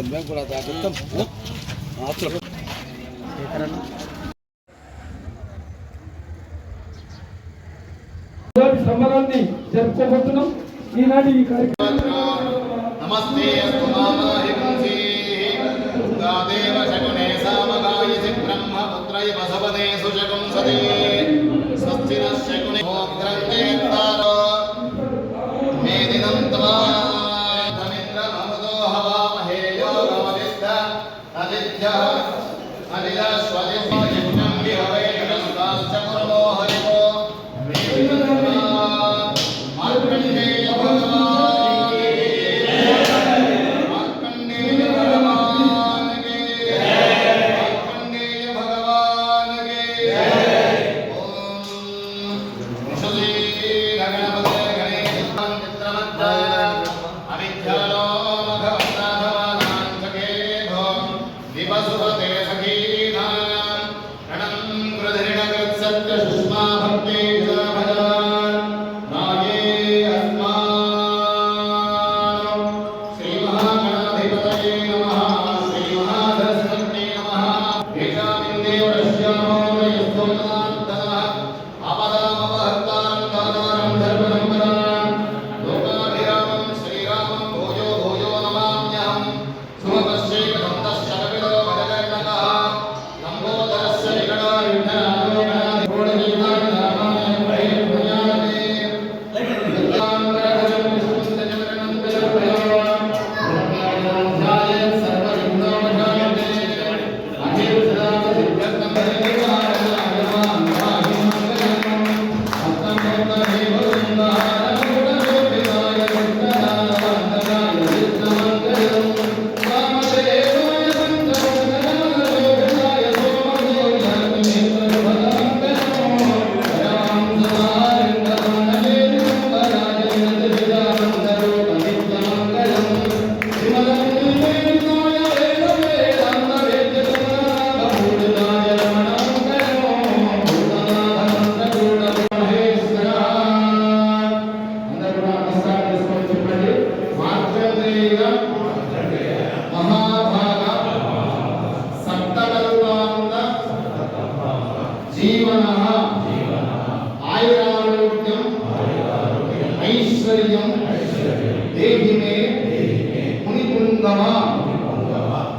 మేము కూడా సంబరాన్ని జరుపుకోబోతున్నాం. ఈనాటి ఈ కార్యక్రమం నమస్తే దేవ శకునే సామగాయసి బ్రహ్మపుత్రై వసవదే సుశకుం సదే స్వస్తిన శకునే గ్రంథేతారో మేదినం త్వా ధమింద్ర అమృతో హవామహే యోగమవిద్ద అదిత్య అదిలశ్వదిస్వ యజ్ఞం విహవై గణస్తాశ్చ పురమో హరివో మార్కండేయ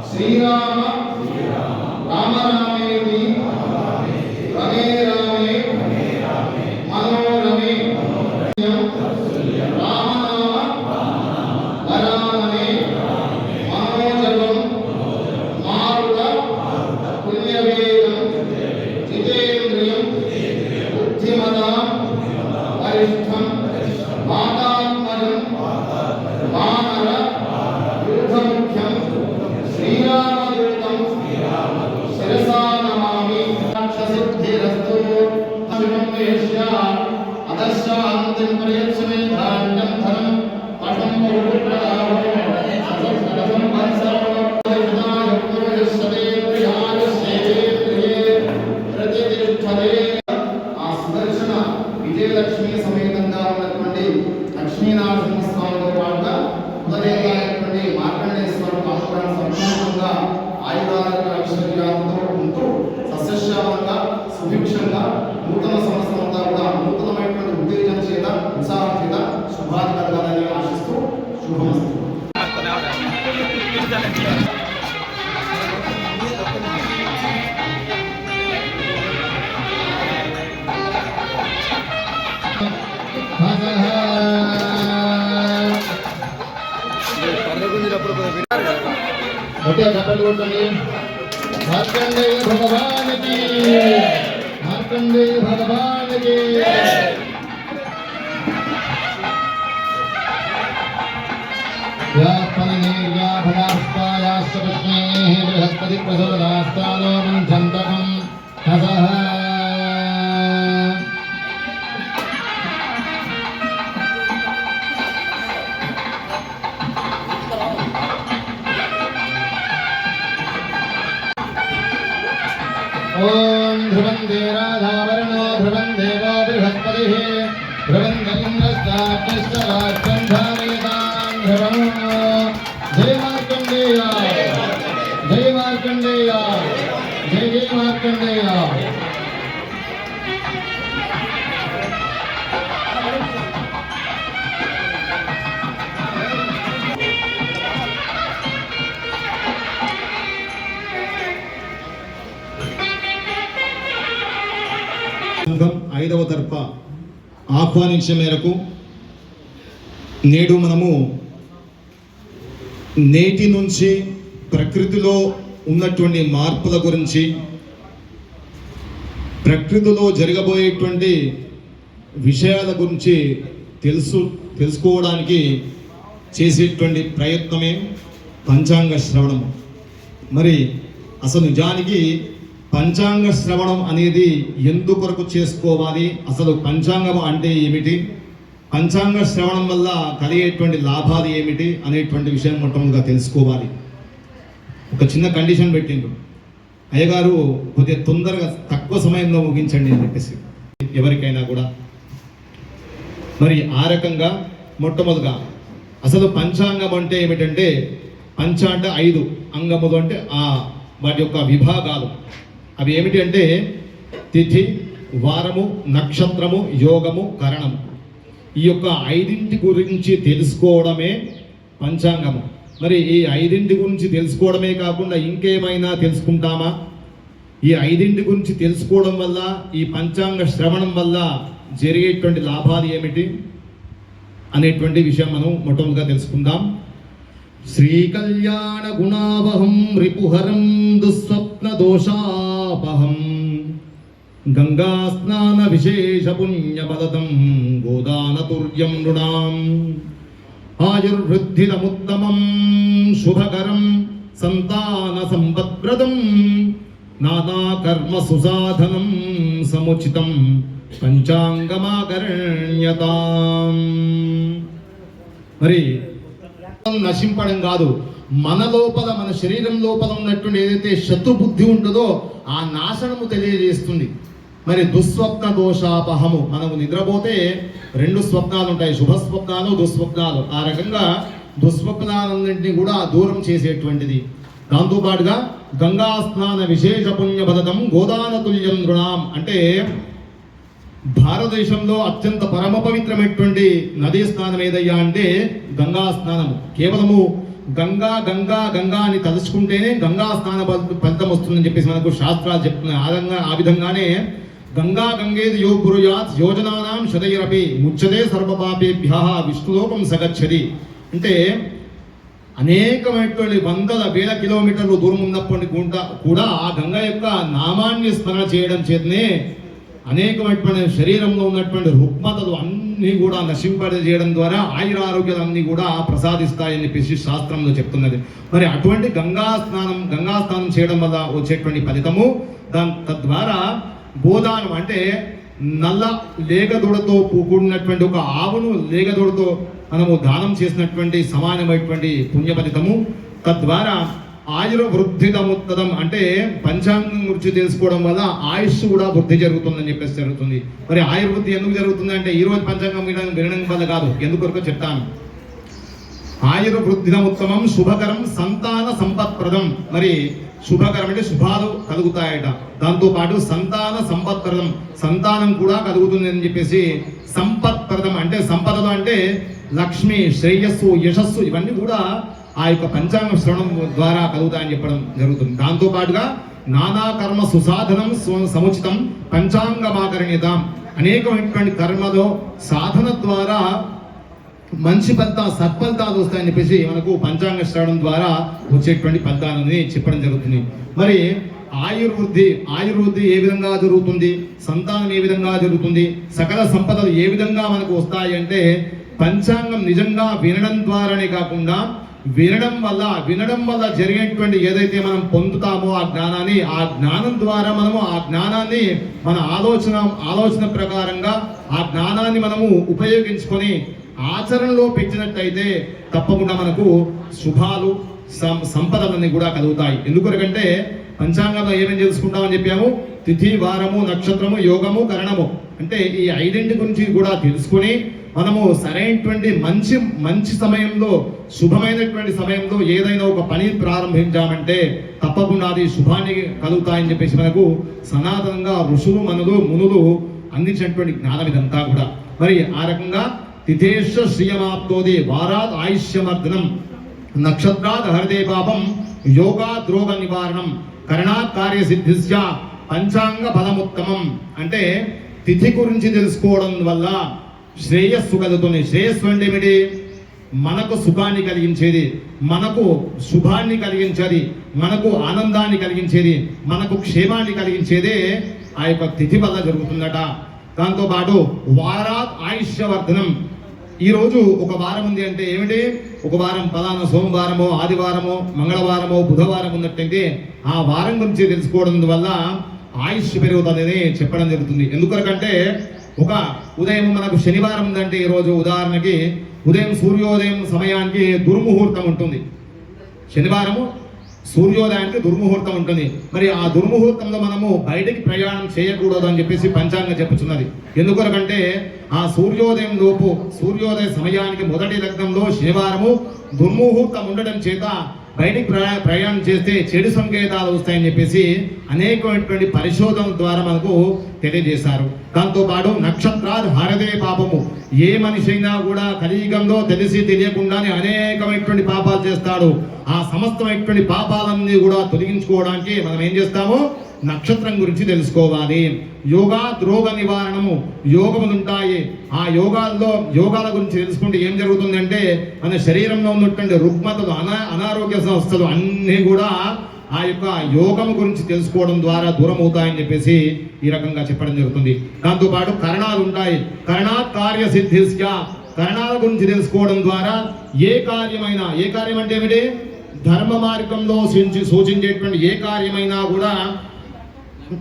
శ్రీరామ రామ రామేతి రమే రామే మనోరమే రామనామ వరాననే మనోజవం మారుత పుణ్యవేదం జితేంద్రియం బుద్ధిమతాం వరిష్ఠం వాతాత్మజం వానర యూథముఖ్యం శ్రీరామదూతం శిరసా నమామి సిద్ధిరస్తు అదర్శాంతిం ప్రయత్సమే ధాన్యం ధనం పఠం ఆ సుదర్శన విజయలక్ష్మి సమేతంగా ఉన్నటువంటి లక్ష్మీనరసింహస్వామితో పాటుగా ఉదయమైనటువంటి మార్కండేశ్వర పాల్గొనడం సంపూర్ణంగా ఆయుధాలకు ఐశ్వర్యాలతో ఉంటూ సస్యశ్యామంగా సుభిక్షంగా నూతన సంవత్సరం అంతా కూడా నూతనమైనటువంటి ఉత్తేజం చేత ఉత్సాహం చేత శుభాలు కలగాలని ఆశిస్తూ శుభమస్తు. మార్కండేయ భగవానికి మార్కండేయ భగవానికి బృహస్పతి ప్రసవదాస్తానో మంచంతకం హసః ఓం ध्रुवन्ते राधावरणो ध्रुवं देवो बृहस्पतिः ध्रुवन्त इन्द्रस्ताभ्यश्च राष्ट्रं धारयतां ध्रुवम् जय मार्कण्डेय जय मार्कण्डेय जय जय मार्कण्डेय ఐదవ తరఫ ఆహ్వానించిన మేరకు నేడు మనము నేటి నుంచి ప్రకృతిలో ఉన్నటువంటి మార్పుల గురించి, ప్రకృతిలో జరగబోయేటువంటి విషయాల గురించి తెలుసుకోవడానికి చేసేటువంటి ప్రయత్నమే పంచాంగ శ్రవణం. మరి అసలు నిజానికి పంచాంగ శ్రవణం అనేది ఎందుకొరకు చేసుకోవాలి, అసలు పంచాంగం అంటే ఏమిటి, పంచాంగ శ్రవణం వల్ల కలిగేటువంటి లాభాలు ఏమిటి అనేటువంటి విషయం మొట్టమొదటిగా తెలుసుకోవాలి. ఒక చిన్న కండిషన్ పెట్టిండ్రు, అయ్యగారు కొద్దిగా తొందరగా తక్కువ సమయంలో ముగించండి అని చెప్పేసి ఎవరికైనా కూడా. మరి ఆ రకంగా మొట్టమొదటిగా అసలు పంచాంగం అంటే ఏమిటంటే, పంచ అంటే 5, అంగములు అంటే వాటి యొక్క విభాగాలు. అవి ఏమిటి అంటే తిథి, వారము, నక్షత్రము, యోగము, కరణము. ఈ యొక్క 5 గురించి తెలుసుకోవడమే పంచాంగము. మరి ఈ 5 గురించి తెలుసుకోవడమే కాకుండా ఇంకేమైనా తెలుసుకుంటామా? ఈ 5 గురించి తెలుసుకోవడం వల్ల, ఈ పంచాంగ శ్రవణం వల్ల జరిగేటువంటి లాభాలు ఏమిటి అనేటువంటి విషయం మనం మొట్టమొదటిగా తెలుసుకుందాం. శ్రీకళ్యాణ గుణావహం రిపుహరం దుస్వప్న దోషాపహం గంగా స్నాన విశేష పుణ్యపదం గోదానతుర్యం నృణాం ఆయుర్వృద్ధిరముత్తమం శుభకరం సంతాన సంపత్ప్రదం నానా కర్మ సుసాధనం సముచితం పంచాంగమాకర్ణ్యతాం. మరి నశింపడం కాదు, మన లోపల, మన శరీరం లోపల ఉన్నటువంటి ఏదైతే శత్రు బుద్ధి ఉంటుందో ఆ నాశనము తెలియజేస్తుంది. మరి దుస్వప్న దోషాపహము, మనము నిద్రపోతే 2 స్వప్నాలు ఉంటాయి, శుభస్వప్నాలు, దుస్వప్నాలు. ఆ రకంగా దుస్వప్నాలన్నింటినీ కూడా దూరం చేసేటువంటిది. దాంతోపాటుగా గంగా స్నాన విశేష పుణ్యపదం గోదానతుల్యం నృణాం అంటే భారతదేశంలో అత్యంత పరమ పవిత్రమైనటువంటి నదీ స్నానం ఏదయ్యా అంటే గంగా స్నానము. కేవలము గంగా గంగా గంగా అని తలుచుకుంటేనే గంగా స్నాన ఫలితం వస్తుందని చెప్పేసి మనకు శాస్త్రాలు చెప్తున్నాయి. ఆ విధంగానే గంగా గంగేది యో గురుయాత్ యోజనానాం శతైరపి ముచ్చతే సర్వపాపేభ్య విష్ణులోకం సగచ్చది. అంటే అనేకమైనటువంటి వందల వేల కిలోమీటర్లు దూరం ఉన్నప్పటి కూడా ఆ గంగా యొక్క నామాన్ని స్మరణ చేయడం చేతనే అనేకమైనటువంటి శరీరంలో ఉన్నటువంటి రుగ్మతలు అన్నీ కూడా నశింపజేయడం ద్వారా ఆయురారోగ్యాలన్నీ కూడా ప్రసాదిస్తాయని చెప్పేసి శాస్త్రంలో చెప్తున్నది. మరి అటువంటి గంగా స్నానం చేయడం వల్ల వచ్చేటువంటి ఫలితము, తద్వారా గోదానం అంటే నల్ల లేగదూడతో కూడినటువంటి ఒక ఆవును లేగదూడతో మనము దానం చేసినటువంటి సమానమైనటువంటి పుణ్య ఫలితము. తద్వారా ఆయుర్వృద్ధిదముత్తదం అంటే పంచాంగం గురించి తెలుసుకోవడం వల్ల ఆయుష్ కూడా వృద్ధి జరుగుతుందని చెప్పేసి జరుగుతుంది. మరి ఆయుర్వృద్ధి ఎందుకు జరుగుతుంది అంటే ఈ రోజు పంచాంగం వినడం వల్ల కాదు, ఎందుకొరకు చెప్తాను. ఆయుర్వృద్ధిదముత్తమం శుభకరం సంతాన సంపత్ప్రదం. మరి శుభకరం అంటే శుభాలు కలుగుతాయట, దాంతోపాటు సంతాన సంపత్ప్రదం, సంతానం కూడా కలుగుతుంది అని చెప్పేసి. సంపత్ప్రదం అంటే సంపదలు అంటే లక్ష్మి, శ్రేయస్సు, యశస్సు ఇవన్నీ కూడా ఆ యొక్క పంచాంగ శ్రవణం ద్వారా కలుగుతాయని చెప్పడం జరుగుతుంది. దాంతోపాటుగా నానా కర్మ సుసాధనం సముచితం పంచాంగమాకరణ్యతాం. అనేకమైనటువంటి కర్మలో సాధన ద్వారా మంచి సత్ఫలితాలు వస్తాయని చెప్పేసి మనకు పంచాంగ శ్రవణం ద్వారా వచ్చేటువంటి ఫలితాలని చెప్పడం జరుగుతుంది. మరి ఆయుర్వృద్ధి ఏ విధంగా జరుగుతుంది, సంతానం ఏ విధంగా జరుగుతుంది, సకల సంపదలు ఏ విధంగా మనకు వస్తాయి అంటే పంచాంగం నిజంగా వినడం ద్వారానే కాకుండా వినడం వల్ల జరిగేటువంటి ఏదైతే మనం పొందుతామో ఆ జ్ఞానం ద్వారా మనము ఆ జ్ఞానాన్ని మన ఆలోచన ప్రకారంగా ఆ జ్ఞానాన్ని మనము ఉపయోగించుకొని ఆచరణలో పెట్టినట్టయితే తప్పకుండా మనకు శుభాలు సంపదలన్నీ కూడా కలుగుతాయి. ఎందుకంటే పంచాంగంలో ఏమేమి తెలుసుకుంటామని చెప్పాము, తిథి, వారము, నక్షత్రము, యోగము, కరణము అంటే ఈ ఐదింటి గురించి కూడా తెలుసుకుని మనము సరైనటువంటి మంచి సమయంలో, శుభమైనటువంటి సమయంలో ఏదైనా ఒక పని ప్రారంభించామంటే తప్పకుండా అది శుభాన్ని కలుగుతాయని చెప్పేసి మనకు సనాతనంగా ఋషులు, మునులు అందించినటువంటి జ్ఞానం ఇదంతా కూడా. మరి ఆ రకంగా తిథేశ్వ శ్రియమాప్తోది వారాత్ ఆయుష్యమర్ధనం, నక్షత్రాత్ హరిదే పాపం, యోగాత్ రోగ నివారణం, కరణాత్ కార్యసిద్ధిశ్చ పంచాంగ ఫలముత్తమం. అంటే తిథి గురించి తెలుసుకోవడం వల్ల శ్రేయస్సు కలుగుతుంది. శ్రేయస్సు అంటే ఏమిటి? మనకు సుఖాన్ని కలిగించేది, మనకు శుభాన్ని కలిగించేది, మనకు ఆనందాన్ని కలిగించేది, మనకు క్షేమాన్ని కలిగించేదే ఆ యొక్క తిథి వల్ల జరుగుతుందట. దాంతోపాటు వారాత్ ఆయుష్యవర్ధనం. ఈరోజు ఒక వారం ఉంది అంటే ఏమిటి? ఒక వారం పలానా సోమవారమో, ఆదివారమో, మంగళవారమో, బుధవారం ఉన్నట్టయితే ఆ వారం గురించి తెలుసుకోవడం వల్ల ఆయుష్ పెరుగుతుందని చెప్పడం జరుగుతుంది. ఎందుకంటే ఒక ఉదయం మనకు శనివారం ఉందంటే ఈరోజు ఉదాహరణకి ఉదయం సూర్యోదయం సమయానికి దుర్ముహూర్తం ఉంటుంది. శనివారము సూర్యోదయానికి దుర్ముహూర్తం ఉంటుంది. మరి ఆ దుర్ముహూర్తంలో మనము బయటికి ప్రయాణం చేయకూడదు అని చెప్పేసి పంచాంగం చెప్పుచున్నది. ఎందుకంటే ఆ సూర్యోదయం లోపు, సూర్యోదయ సమయానికి మొదటి లగ్నంలో శనివారము దుర్ముహూర్తం ఉండడం చేత బయటికి ప్రయాణం చేస్తే చెడు సంకేతాలు వస్తాయని చెప్పేసి అనేకమైనటువంటి పరిశోధనల ద్వారా మనకు తెలియజేశారు. దాంతోపాటు నక్షత్రాలు హరదే పాపము. ఏ మనిషి అయినా కూడా కలియుగంలో తెలిసి తెలియకుండానే అనేకమైనటువంటి పాపాలు చేస్తాడు. ఆ సమస్తమైనటువంటి పాపాలన్నీ కూడా తొలగించుకోవడానికి మనం ఏం చేస్తాము? నక్షత్రం గురించి తెలుసుకోవాలి. యోగా రోగ నివారణము, యోగములు ఉంటాయి. ఆ యోగాల గురించి తెలుసుకుంటే ఏం జరుగుతుందంటే మన శరీరంలో ఉన్నటువంటి రుగ్మతలు, అనారోగ్య సమస్యలు అన్నీ కూడా ఆ యొక్క యోగము గురించి తెలుసుకోవడం ద్వారా దూరం అవుతాయని చెప్పేసి ఈ రకంగా చెప్పడం జరుగుతుంది. దాంతోపాటు కరణాలు ఉంటాయి. కరణాత్ కార్యసిద్ధిశ్చ. కరణాల గురించి తెలుసుకోవడం ద్వారా ఏ కార్యం అంటే ఏమిటి? ధర్మ మార్గంలో సూచించేటువంటి ఏ కార్యమైనా కూడా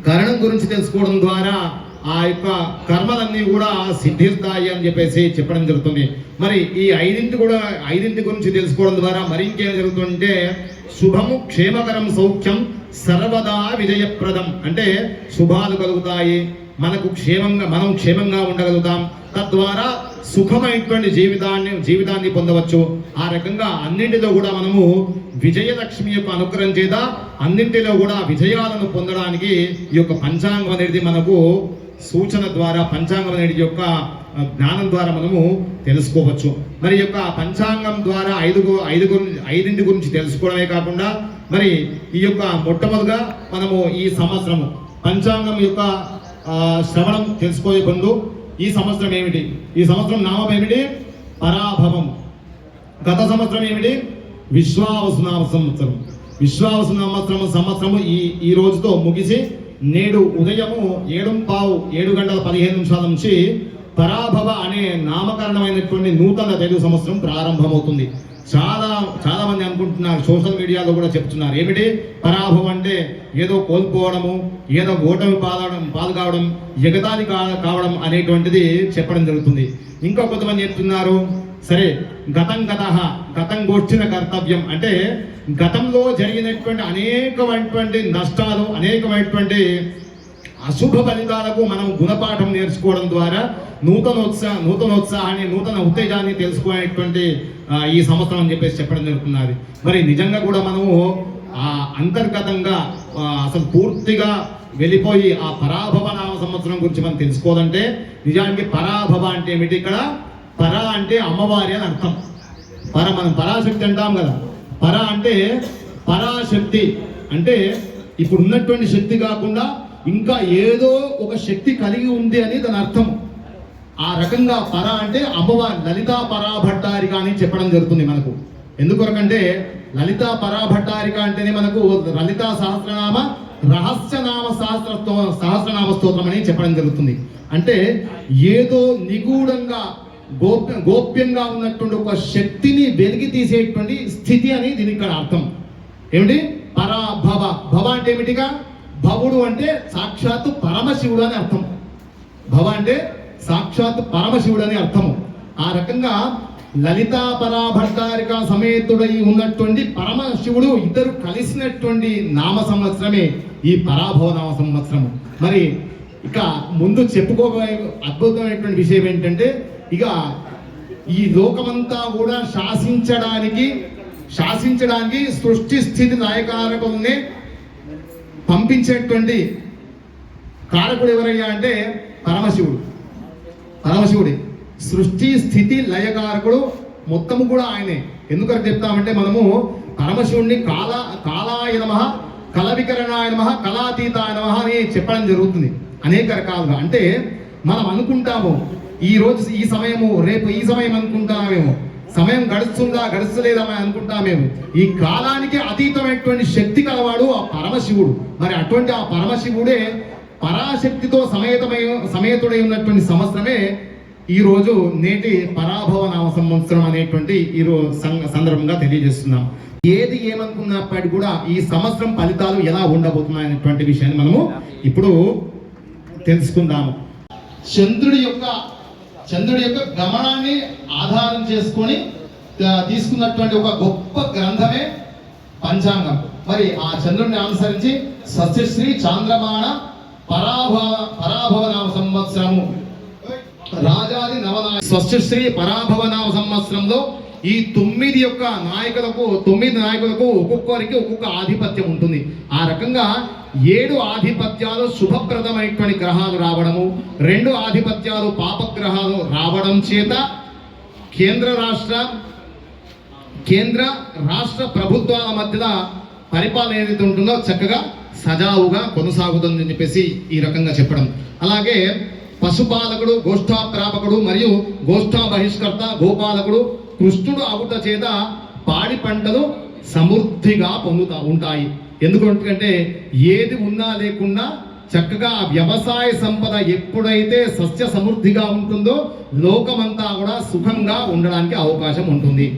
కరణం గురించి తెలుసుకోవడం ద్వారా ఆ యొక్క కర్మలన్నీ కూడా సిద్ధిస్తాయి అని చెప్పేసి చెప్పడం జరుగుతుంది. మరి ఈ ఐదింటి గురించి తెలుసుకోవడం ద్వారా మరి ఇంకేం జరుగుతుందంటే శుభము, క్షేమకరం, సౌఖ్యం, సర్వదా విజయప్రదం. అంటే శుభాలు కలుగుతాయి, మనం క్షేమంగా ఉండగలుగుతాం, తద్వారా సుఖమైనటువంటి జీవితాన్ని పొందవచ్చు. ఆ రకంగా అన్నింటిలో కూడా మనము విజయలక్ష్మి యొక్క అనుగ్రహం చేత అన్నింటిలో కూడా విజయాలను పొందడానికి ఈ యొక్క పంచాంగం అనేది మనకు సూచన ద్వారా, పంచాంగం అనేది యొక్క జ్ఞానం ద్వారా మనము తెలుసుకోవచ్చు. మరి యొక్క పంచాంగం ద్వారా ఐదింటి గురించి తెలుసుకోవడమే కాకుండా మరి ఈ యొక్క మొట్టమొదటిగా మనము ఈ సంవత్సరము పంచాంగం యొక్క శ్రవణం తెలుసుకోయే ముందు ఈ సంవత్సరం ఏమిటి? ఈ సంవత్సరం నామం ఏమిటి? పరాభవం. గత సంవత్సరం ఏమిటి? విశ్వావసునామ సంవత్సరం. సంవత్సరము ఈ రోజుతో ముగిసి నేడు ఉదయము 7:15 నుంచి పరాభవ అనే నామకరణమైనటువంటి నూతన తెలుగు సంవత్సరం ప్రారంభమవుతుంది. చాలా మంది అనుకుంటున్నారు, సోషల్ మీడియాలో కూడా చెప్తున్నారు, ఏమిటి పరాభవం అంటే ఏదో కోల్పోవడము, ఏదో ఓటమి పాలు కావడం, ఎగతాళి కావడం అనేటువంటిది చెప్పడం జరుగుతుంది. ఇంకా కొంతమంది చెప్తున్నారు, సరే గతం గోర్చిన కర్తవ్యం అంటే గతంలో జరిగినటువంటి అనేకమైనటువంటి నష్టాలు, అనేకమైనటువంటి అశుభ ఫలితాలకు మనం గుణపాఠం నేర్చుకోవడం ద్వారా నూతనోత్సాహాన్ని, నూతన ఉత్తేజాన్ని తెలుసుకునేటువంటి ఈ సంవత్సరం అని చెప్పేసి చెప్పడం జరుగుతున్నది. మరి నిజంగా కూడా మనము అంతర్గతంగా అసలు పూర్తిగా వెళ్ళిపోయి ఆ పరాభవ నామ సంవత్సరం గురించి మనం తెలుసుకోవాలంటే నిజానికి పరాభవ అంటే ఏమిటి? ఇక్కడ పర అంటే అమ్మవారి అని అర్థం. మనం పరాశక్తి అంటాం కదా. పర అంటే పరాశక్తి అంటే ఇప్పుడు ఉన్నటువంటి శక్తి కాకుండా ఇంకా ఏదో ఒక శక్తి కలిగి ఉంది అని దాని అర్థం. ఆ రకంగా పర అంటే అమ్మవారి లలితా పరాభట్టారిక అని చెప్పడం జరుగుతుంది మనకు. ఎందుకొరకంటే లలితా పరాభట్టారిక అంటేనే మనకు లలితా సహస్రనామ రహస్యనామ సహస్రనామ స్తోత్రం అని చెప్పడం జరుగుతుంది. అంటే ఏదో నిగూఢంగా గోప్యంగా ఉన్నటువంటి ఒక శక్తిని వెలికి తీసేటువంటి స్థితి అని దీనికి ఇక్కడ అర్థం. ఏమిటి? పరాభవ. భవ అంటే ఏమిటిగా? భవుడు అంటే సాక్షాత్తు పరమశివుడు అని అర్థం. భవ అంటే సాక్షాత్తు పరమశివుడు అని అర్థము. ఆ రకంగా లలితా పరాభట్టారిక సమేతుడై ఉన్నటువంటి పరమశివుడు ఇద్దరు కలిసినటువంటి నామ సంవత్సరమే ఈ పరాభవ నామ సంవత్సరము. మరి ఇక ముందు చెప్పుకోబోయే అద్భుతమైనటువంటి విషయం ఏంటంటే, ఇక ఈ లోకమంతా కూడా శాసించడానికి సృష్టి స్థితి లయకారకుల్ని పంపించేటువంటి కారకుడు ఎవరయ్యా అంటే పరమశివుడి సృష్టి స్థితి లయకారకుడు మొత్తము కూడా ఆయనే. ఎందుకని చెప్తామంటే, మనము పరమశివుడిని కాలాయ నమః, కలవికరణాయ నమః, కళాతీతాయ నమః అని చెప్పడం జరుగుతుంది అనేక రకాలుగా. అంటే మనం అనుకుంటాము ఈ రోజు ఈ సమయము, రేపు ఈ సమయం అనుకుంటామేమో, సమయం గడుస్తలేదా అని అనుకుంటామేమో. ఈ కాలానికి అతీతమైనటువంటి శక్తి కలవాడు ఆ పరమశివుడు. మరి అటువంటి ఆ పరమశివుడే పరాశక్తితో సమేతుడై ఉన్నటువంటి సంవత్సరమే ఈరోజు నేటి పరాభవ నామ సంవత్సరం అనేటువంటి సందర్భంగా తెలియజేస్తున్నాం. ఏది ఏమనుకున్నప్పటికీ కూడా ఈ సంవత్సరం ఫలితాలు ఎలా ఉండబోతున్నాయనేటువంటి విషయాన్ని మనము ఇప్పుడు తెలుసుకుందాము. చంద్రుడి యొక్క గమనాన్ని ఆధారం చేసుకొని తీసుకున్నటువంటి ఒక గొప్ప గ్రంథమే పంచాంగం. మరి ఆ చంద్రుడిని అనుసరించి సస్యశ్రీ చాంద్రమాణ పరాభవ నామ సంవత్సరము రాజాది నవనాయ స్వస్యశ్రీ పరాభవ నామ సంవత్సరంలో ఈ 9 నాయకులకు ఒక్కొక్కరికి ఒక్కొక్క ఆధిపత్యం ఉంటుంది. ఆ రకంగా 7 ఆధిపత్యాలు శుభప్రదమైనటువంటి గ్రహాలు రావడము, 2 ఆధిపత్యాలు పాపగ్రహాలు రావడం చేత కేంద్ర రాష్ట్ర ప్రభుత్వాల మధ్యలో పరిపాలన ఏదైతే ఉంటుందో చక్కగా సజావుగా కొనసాగుతుందని చెప్పేసి ఈ రకంగా చెప్పడం. అలాగే పశుపాలకుడు, గోష్ఠాప్రాపకుడు మరియు గోష్ఠా బహిష్కర్త, గోపాలకుడు కృష్ణుడు అవుట చేత పాడి పంటలు సమృద్ధిగా పొందుతా ఉంటాయి. ఎందుకంటే ఏది ఉన్నా లేకున్నా చక్కగా వ్యవసాయ సంపద ఎప్పుడైతే సస్య సమృద్ధిగా ఉంటుందో లోకమంతా కూడా సుఖంగా ఉండడానికి అవకాశం ఉంటుంది.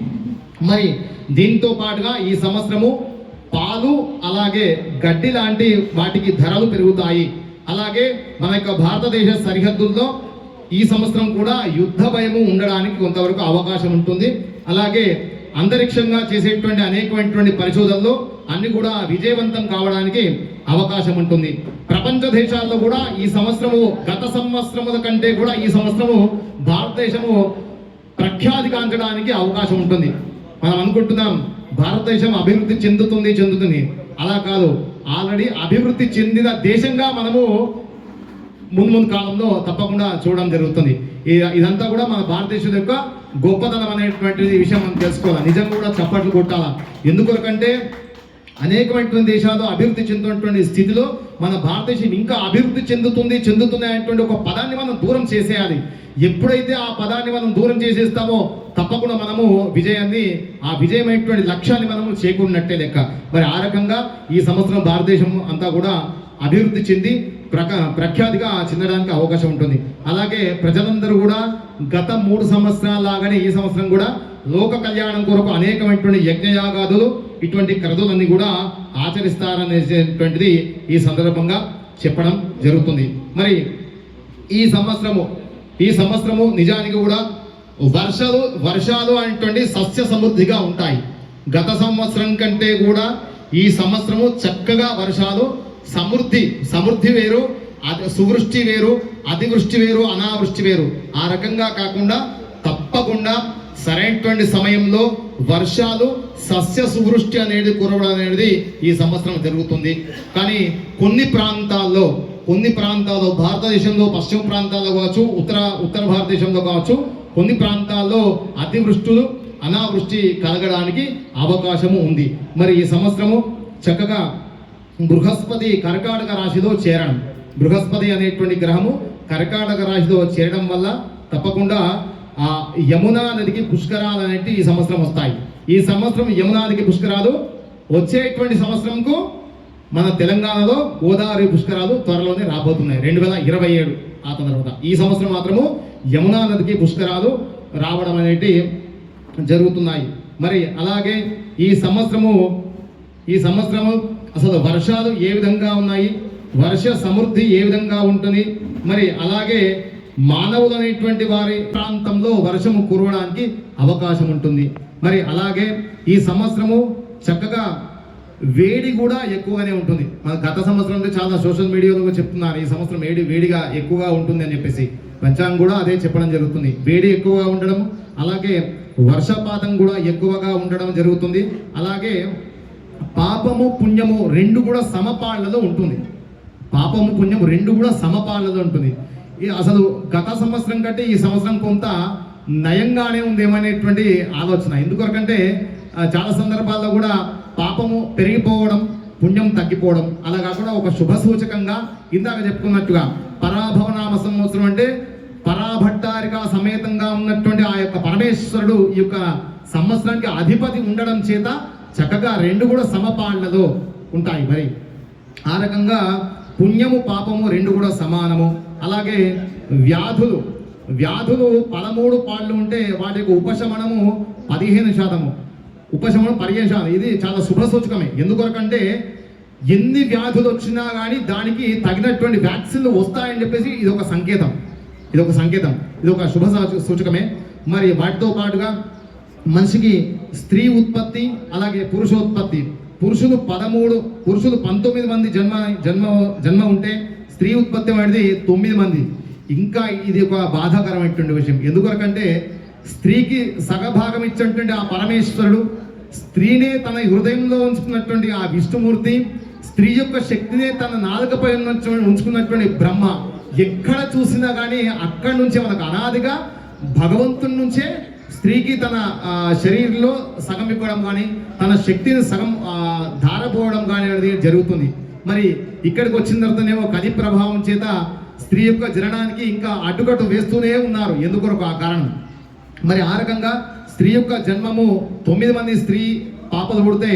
మరి దీంతో పాటుగా ఈ సంవత్సరము పాలు అలాగే గడ్డి లాంటి వాటికి ధరలు పెరుగుతాయి. అలాగే మన యొక్క భారతదేశ సరిహద్దుల్లో ఈ సంవత్సరం కూడా యుద్ధ భయము ఉండడానికి కొంతవరకు అవకాశం ఉంటుంది. అలాగే అంతరిక్షంగా చేసేటువంటి అనేకమైనటువంటి పరిశోధనలు అన్ని కూడా విజయవంతం కావడానికి అవకాశం ఉంటుంది. ప్రపంచ దేశాల్లో కూడా ఈ సంవత్సరము గత సంవత్సరముల కంటే కూడా ఈ సంవత్సరము భారతదేశము ప్రఖ్యాతిగాంచడానికి అవకాశం ఉంటుంది. మనం అనుకుంటున్నాం భారతదేశం అభివృద్ధి చెందుతుంది. అలా కాదు, ఆల్రెడీ అభివృద్ధి చెందిన దేశంగా మనము ముందు కాలంలో తప్పకుండా చూడడం జరుగుతుంది. ఇదంతా కూడా మన భారతదేశం యొక్క గొప్పతనం అనేటువంటి విషయం మనం తెలుసుకోవాలి. నిజంగా కూడా చప్పట్లు కొట్టాలా. ఎందుకంటే అనేకమైనటువంటి దేశాలు అభివృద్ధి చెందుతున్నటువంటి స్థితిలో మన భారతదేశం ఇంకా అభివృద్ధి చెందుతుంది అనేటువంటి ఒక పదాన్ని మనం దూరం చేసేయాలి. ఎప్పుడైతే ఆ పదాన్ని మనం దూరం చేసేస్తామో తప్పకుండా మనము ఆ విజయమైనటువంటి లక్ష్యాన్ని మనము చేకూరినట్టే లెక్క. మరి ఆ రకంగా ఈ సంవత్సరం భారతదేశం అంతా కూడా అభివృద్ధి చెంది ప్రఖ్యాతిగా చెందడానికి అవకాశం ఉంటుంది. అలాగే ప్రజలందరూ కూడా గత 3 సంవత్సరాల లాగానే ఈ సంవత్సరం కూడా లోక కళ్యాణం కొరకు అనేకమైనటువంటి యజ్ఞయాగాదులు ఇటువంటి క్రతువులన్నీ కూడా ఆచరిస్తారనేటువంటిది ఈ సందర్భంగా చెప్పడం జరుగుతుంది. మరి ఈ సంవత్సరము నిజానికి కూడా వర్షాలు అనేటువంటి సస్య సమృద్ధిగా ఉంటాయి. గత సంవత్సరం కంటే కూడా ఈ సంవత్సరము చక్కగా వర్షాలు సమృద్ధి వేరు, సువృష్టి వేరు, అతివృష్టి వేరు, అనావృష్టి వేరు. ఆ రకంగా కాకుండా తప్పకుండా సరైనటువంటి సమయంలో వర్షాలు సస్య సువృష్టి అనేది కురవడం అనేది ఈ సంవత్సరం జరుగుతుంది. కానీ కొన్ని ప్రాంతాల్లో భారతదేశంలో పశ్చిమ ప్రాంతాల్లో కావచ్చు, ఉత్తర భారతదేశంలో కావచ్చు, కొన్ని ప్రాంతాల్లో అతివృష్టులు అనావృష్టి కలగడానికి అవకాశము ఉంది. మరి ఈ సంవత్సరము చక్కగా బృహస్పతి కర్కాటక రాశిలో చేరడం, బృహస్పతి అనేటువంటి గ్రహము కర్కాటక రాశిలో చేరడం వల్ల తప్పకుండా ఆ యమునా నదికి పుష్కరాలు అనేవి ఈ సంవత్సరం వస్తాయి. ఈ సంవత్సరం యమునా నదికి పుష్కరాలు వచ్చేటువంటి సంవత్సరంకు మన తెలంగాణలో గోదావరి పుష్కరాలు త్వరలోనే రాబోతున్నాయి 2027. ఆ తర్వాత ఈ సంవత్సరం మాత్రము యమునా నదికి పుష్కరాలు రావడం అనేవి జరుగుతున్నాయి. మరి అలాగే ఈ సంవత్సరము అసలు వర్షాలు ఏ విధంగా ఉన్నాయి, వర్ష సమృద్ధి ఏ విధంగా ఉంటుంది, మరి అలాగే మానవులు అనేటువంటి వారి ప్రాంతంలో వర్షము కురవడానికి అవకాశం ఉంటుంది. మరి అలాగే ఈ సంవత్సరము చక్కగా వేడి కూడా ఎక్కువగానే ఉంటుంది. మన గత సంవత్సరం చాలా సోషల్ మీడియాలో చెప్తున్నారు ఈ సంవత్సరం వేడిగా ఎక్కువగా ఉంటుంది అని చెప్పేసి. పంచాంగం కూడా అదే చెప్పడం జరుగుతుంది. వేడి ఎక్కువగా ఉండడం, అలాగే వర్షపాతం కూడా ఎక్కువగా ఉండడం జరుగుతుంది. అలాగే పాపము పుణ్యము రెండు కూడా సమపాళ్లలో ఉంటుంది. పాపము పుణ్యము రెండు కూడా సమపాళ్లలో ఉంటుంది. అసలు గత సంవత్సరం కంటే ఈ సంవత్సరం కొంత నయంగానే ఉందేమనేటువంటి ఆలోచన. ఎందుకొరకంటే చాలా సందర్భాల్లో కూడా పాపము పెరిగిపోవడం, పుణ్యం తగ్గిపోవడం, అలా కాకుండా ఒక శుభ సూచకంగా ఇందాక చెప్పుకున్నట్టుగా పరాభవనామ సంవత్సరం అంటే పరాభట్టారిక సమేతంగా ఉన్నటువంటి ఆ యొక్క పరమేశ్వరుడు ఈ యొక్క సంవత్సరానికి అధిపతి ఉండడం చేత చక్కగా రెండు కూడా సమపాళ్లలో ఉంటాయి. మరి ఆ రకంగా పుణ్యము పాపము రెండు కూడా సమానము. అలాగే వ్యాధులు 13 పాళ్ళు ఉంటే వాటి యొక్క ఉపశమనము 15%, ఉపశమనం 15%. ఇది చాలా శుభ సూచకమే. ఎందుకొరకంటే ఎన్ని వ్యాధులు వచ్చినా కానీ దానికి తగినటువంటి వ్యాక్సిన్లు వస్తాయని చెప్పేసి ఇది ఒక సంకేతం, ఇది ఒక శుభ సూచకమే. మరి వాటితో పాటుగా మనిషికి స్త్రీ ఉత్పత్తి, అలాగే పురుషోత్పత్తి. పురుషులు 19 మంది జన్మ ఉంటే స్త్రీ ఉత్పత్తి అనేది 9 మంది. ఇంకా ఇది ఒక బాధాకరమైనటువంటి విషయం. ఎందుకొరకంటే స్త్రీకి సగభాగం ఇచ్చినటువంటి ఆ పరమేశ్వరుడు, స్త్రీనే తన హృదయంలో ఉంచుకున్నటువంటి ఆ విష్ణుమూర్తి, స్త్రీ యొక్క శక్తినే తన నాలుకపై ఉంచుకున్నటువంటి బ్రహ్మ, ఎక్కడ చూసినా కానీ అక్కడి నుంచే మనకు అనాదిగా భగవంతుడి నుంచే స్త్రీకి తన శరీరంలో సగం ఇవ్వడం కానీ, తన శక్తిని సగం ధారపోవడం కానీ అనేది జరుగుతుంది. మరి ఇక్కడికి వచ్చిన తర్వాతనేమో కలి ప్రభావం చేత స్త్రీ యొక్క జననానికి ఇంకా అడ్డుకట్టు వేస్తూనే ఉన్నారు. ఎందుకొరకు ఆ కారణం. మరి ఆ రకంగా స్త్రీ యొక్క జన్మము 9 మంది స్త్రీ పాపలు పుడితే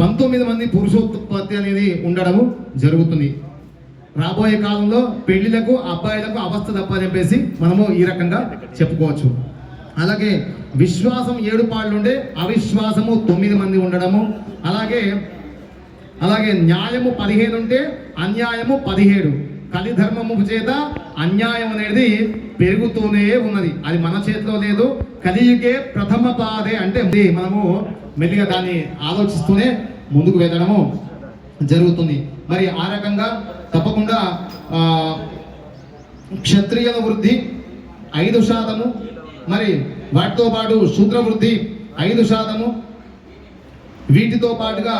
19 మంది పురుషోత్పత్తి అనేది ఉండడము జరుగుతుంది. రాబోయే కాలంలో పెళ్లిలకు అబ్బాయిలకు అవస్థ తప్పనిపేసి మనము ఈ రకంగా చెప్పుకోవచ్చు. అలాగే విశ్వాసం 7 పాళ్ళు ఉండే, అవిశ్వాసము 9 మంది ఉండడము. అలాగే న్యాయము 15 ఉంటే అన్యాయము 17. కలిధర్మము చేత అన్యాయం అనేది పెరుగుతూనే ఉన్నది. అది మన చేతిలో లేదు. కలియుగే ప్రథమ పాదే అంటే మనము మెల్లిగా దాన్ని ఆలోచిస్తూనే ముందుకు వెళ్ళడము జరుగుతుంది. మరి ఆ రకంగా తప్పకుండా క్షత్రియుల వృద్ధి 5%, మరి వాటితో పాటు శూద్ర వృద్ధి 5%, వీటితో పాటుగా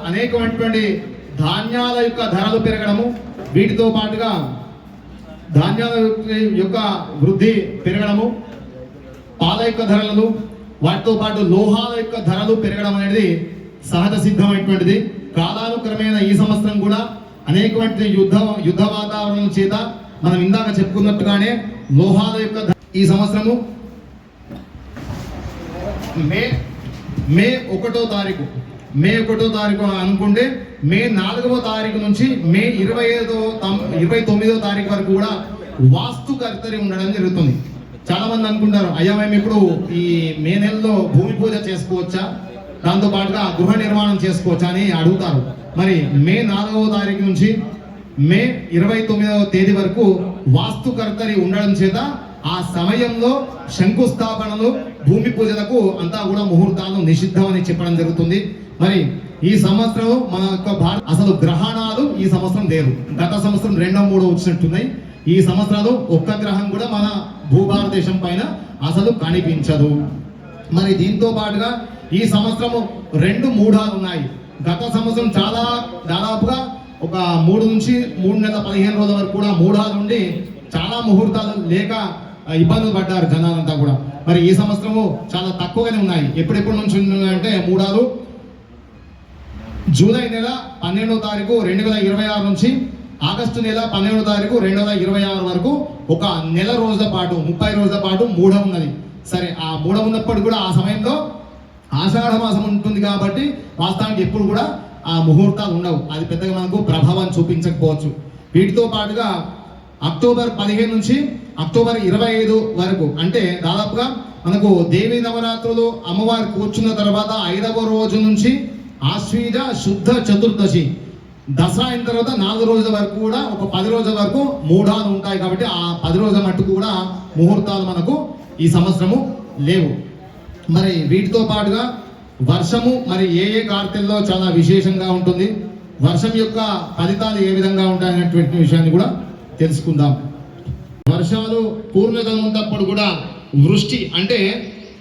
అనేకమైనటువంటి ధాన్యాల యొక్క ధరలు పెరగడము, వీటితో పాటుగా ధాన్యాల యొక్క వృద్ధి పెరగడము, పాల యొక్క ధరలు, వాటితో పాటు లోహాల యొక్క ధరలు పెరగడం అనేది సహజ సిద్ధమైనటువంటిది. కాలానుక్రమేణ ఈ సంవత్సరం కూడా అనేకమైన యుద్ధ వాతావరణం చేత మనం ఇందాక చెప్పుకున్నట్టుగానే లోహాల యొక్క ఈ సంవత్సరము మే 1వ తారీఖు అనుకుంటే మే 4వ తారీఖు నుంచి మే 29వ తారీఖు వరకు కూడా వాస్తు కర్తరి ఉండడం జరుగుతుంది. చాలా మంది అనుకుంటారు, అయ్యా మేము ఇప్పుడు ఈ మే నెలలో భూమి పూజ చేసుకోవచ్చా, దాంతో పాటుగా గృహ నిర్మాణం చేసుకోవచ్చా అని అడుగుతారు. మరి మే 4వ తారీఖు నుంచి మే 29వ తేదీ వరకు వాస్తు కర్తరి ఉండడం చేత ఆ సమయంలో శంకుస్థాపనలు, భూమి పూజలకు అంతా కూడా ముహూర్తాలు నిషిద్ధం అని చెప్పడం జరుగుతుంది. మరి ఈ సంవత్సరం మన యొక్క అసలు గ్రహణాలు ఈ సంవత్సరం లేవు. గత సంవత్సరం 2, 3 వచ్చినట్టున్నాయి. ఈ సంవత్సరాలు ఒక్క గ్రహం కూడా మన భూభారతదేశం పైన అసలు కనిపించదు. మరి దీంతో పాటుగా ఈ సంవత్సరము 2 మూఢాలు ఉన్నాయి. గత సంవత్సరం చాలా దాదాపుగా ఒక 3 నుంచి 3 నెలల 15 రోజుల వరకు కూడా మూఢాలు ఉండి చాలా ముహూర్తాలు లేక ఇబ్బందులు పడ్డారు జనాలంతా కూడా. మరి ఈ సంవత్సరము చాలా తక్కువగానే ఉన్నాయి. ఎప్పుడెప్పటి నుంచి ఉన్నాయంటే మూఢాలు జూలై నెల 12వ తారీఖు 2026 నుంచి ఆగస్టు నెల 12వ తారీఖు 2026 వరకు ఒక నెల రోజుల పాటు 30 రోజుల పాటు మూఢం ఉన్నది. సరే, ఆ మూఢం ఉన్నప్పుడు కూడా ఆ సమయంలో ఆషాఢ మాసం ఉంటుంది కాబట్టి వాస్తవానికి ఎప్పుడు కూడా ఆ ముహూర్తాలు ఉండవు. అది పెద్దగా మనకు ప్రభావం చూపించకపోవచ్చు. వీటితో పాటుగా అక్టోబర్ 15 నుంచి అక్టోబర్ 25 వరకు అంటే దాదాపుగా మనకు దేవీ నవరాత్రులు అమ్మవారి కూర్చున్న తర్వాత 5వ రోజు నుంచి ఆశ్వీజ శుద్ధ చతుర్దశి దసరా అయిన తర్వాత 4 రోజుల వరకు కూడా ఒక 10 రోజుల వరకు మూఢాలు ఉంటాయి కాబట్టి ఆ 10 రోజుల మట్టుకు కూడా ముహూర్తాలు మనకు ఈ సంవత్సరము లేవు. మరి వీటితో పాటుగా వర్షము మరి ఏ కార్తెల్లో చాలా విశేషంగా ఉంటుంది, వర్షం యొక్క ఫలితాలు ఏ విధంగా ఉంటాయనేటువంటి విషయాన్ని కూడా తెలుసుకుందాం. వర్షాలు పూర్ణతం ఉన్నప్పుడు కూడా వృష్టి అంటే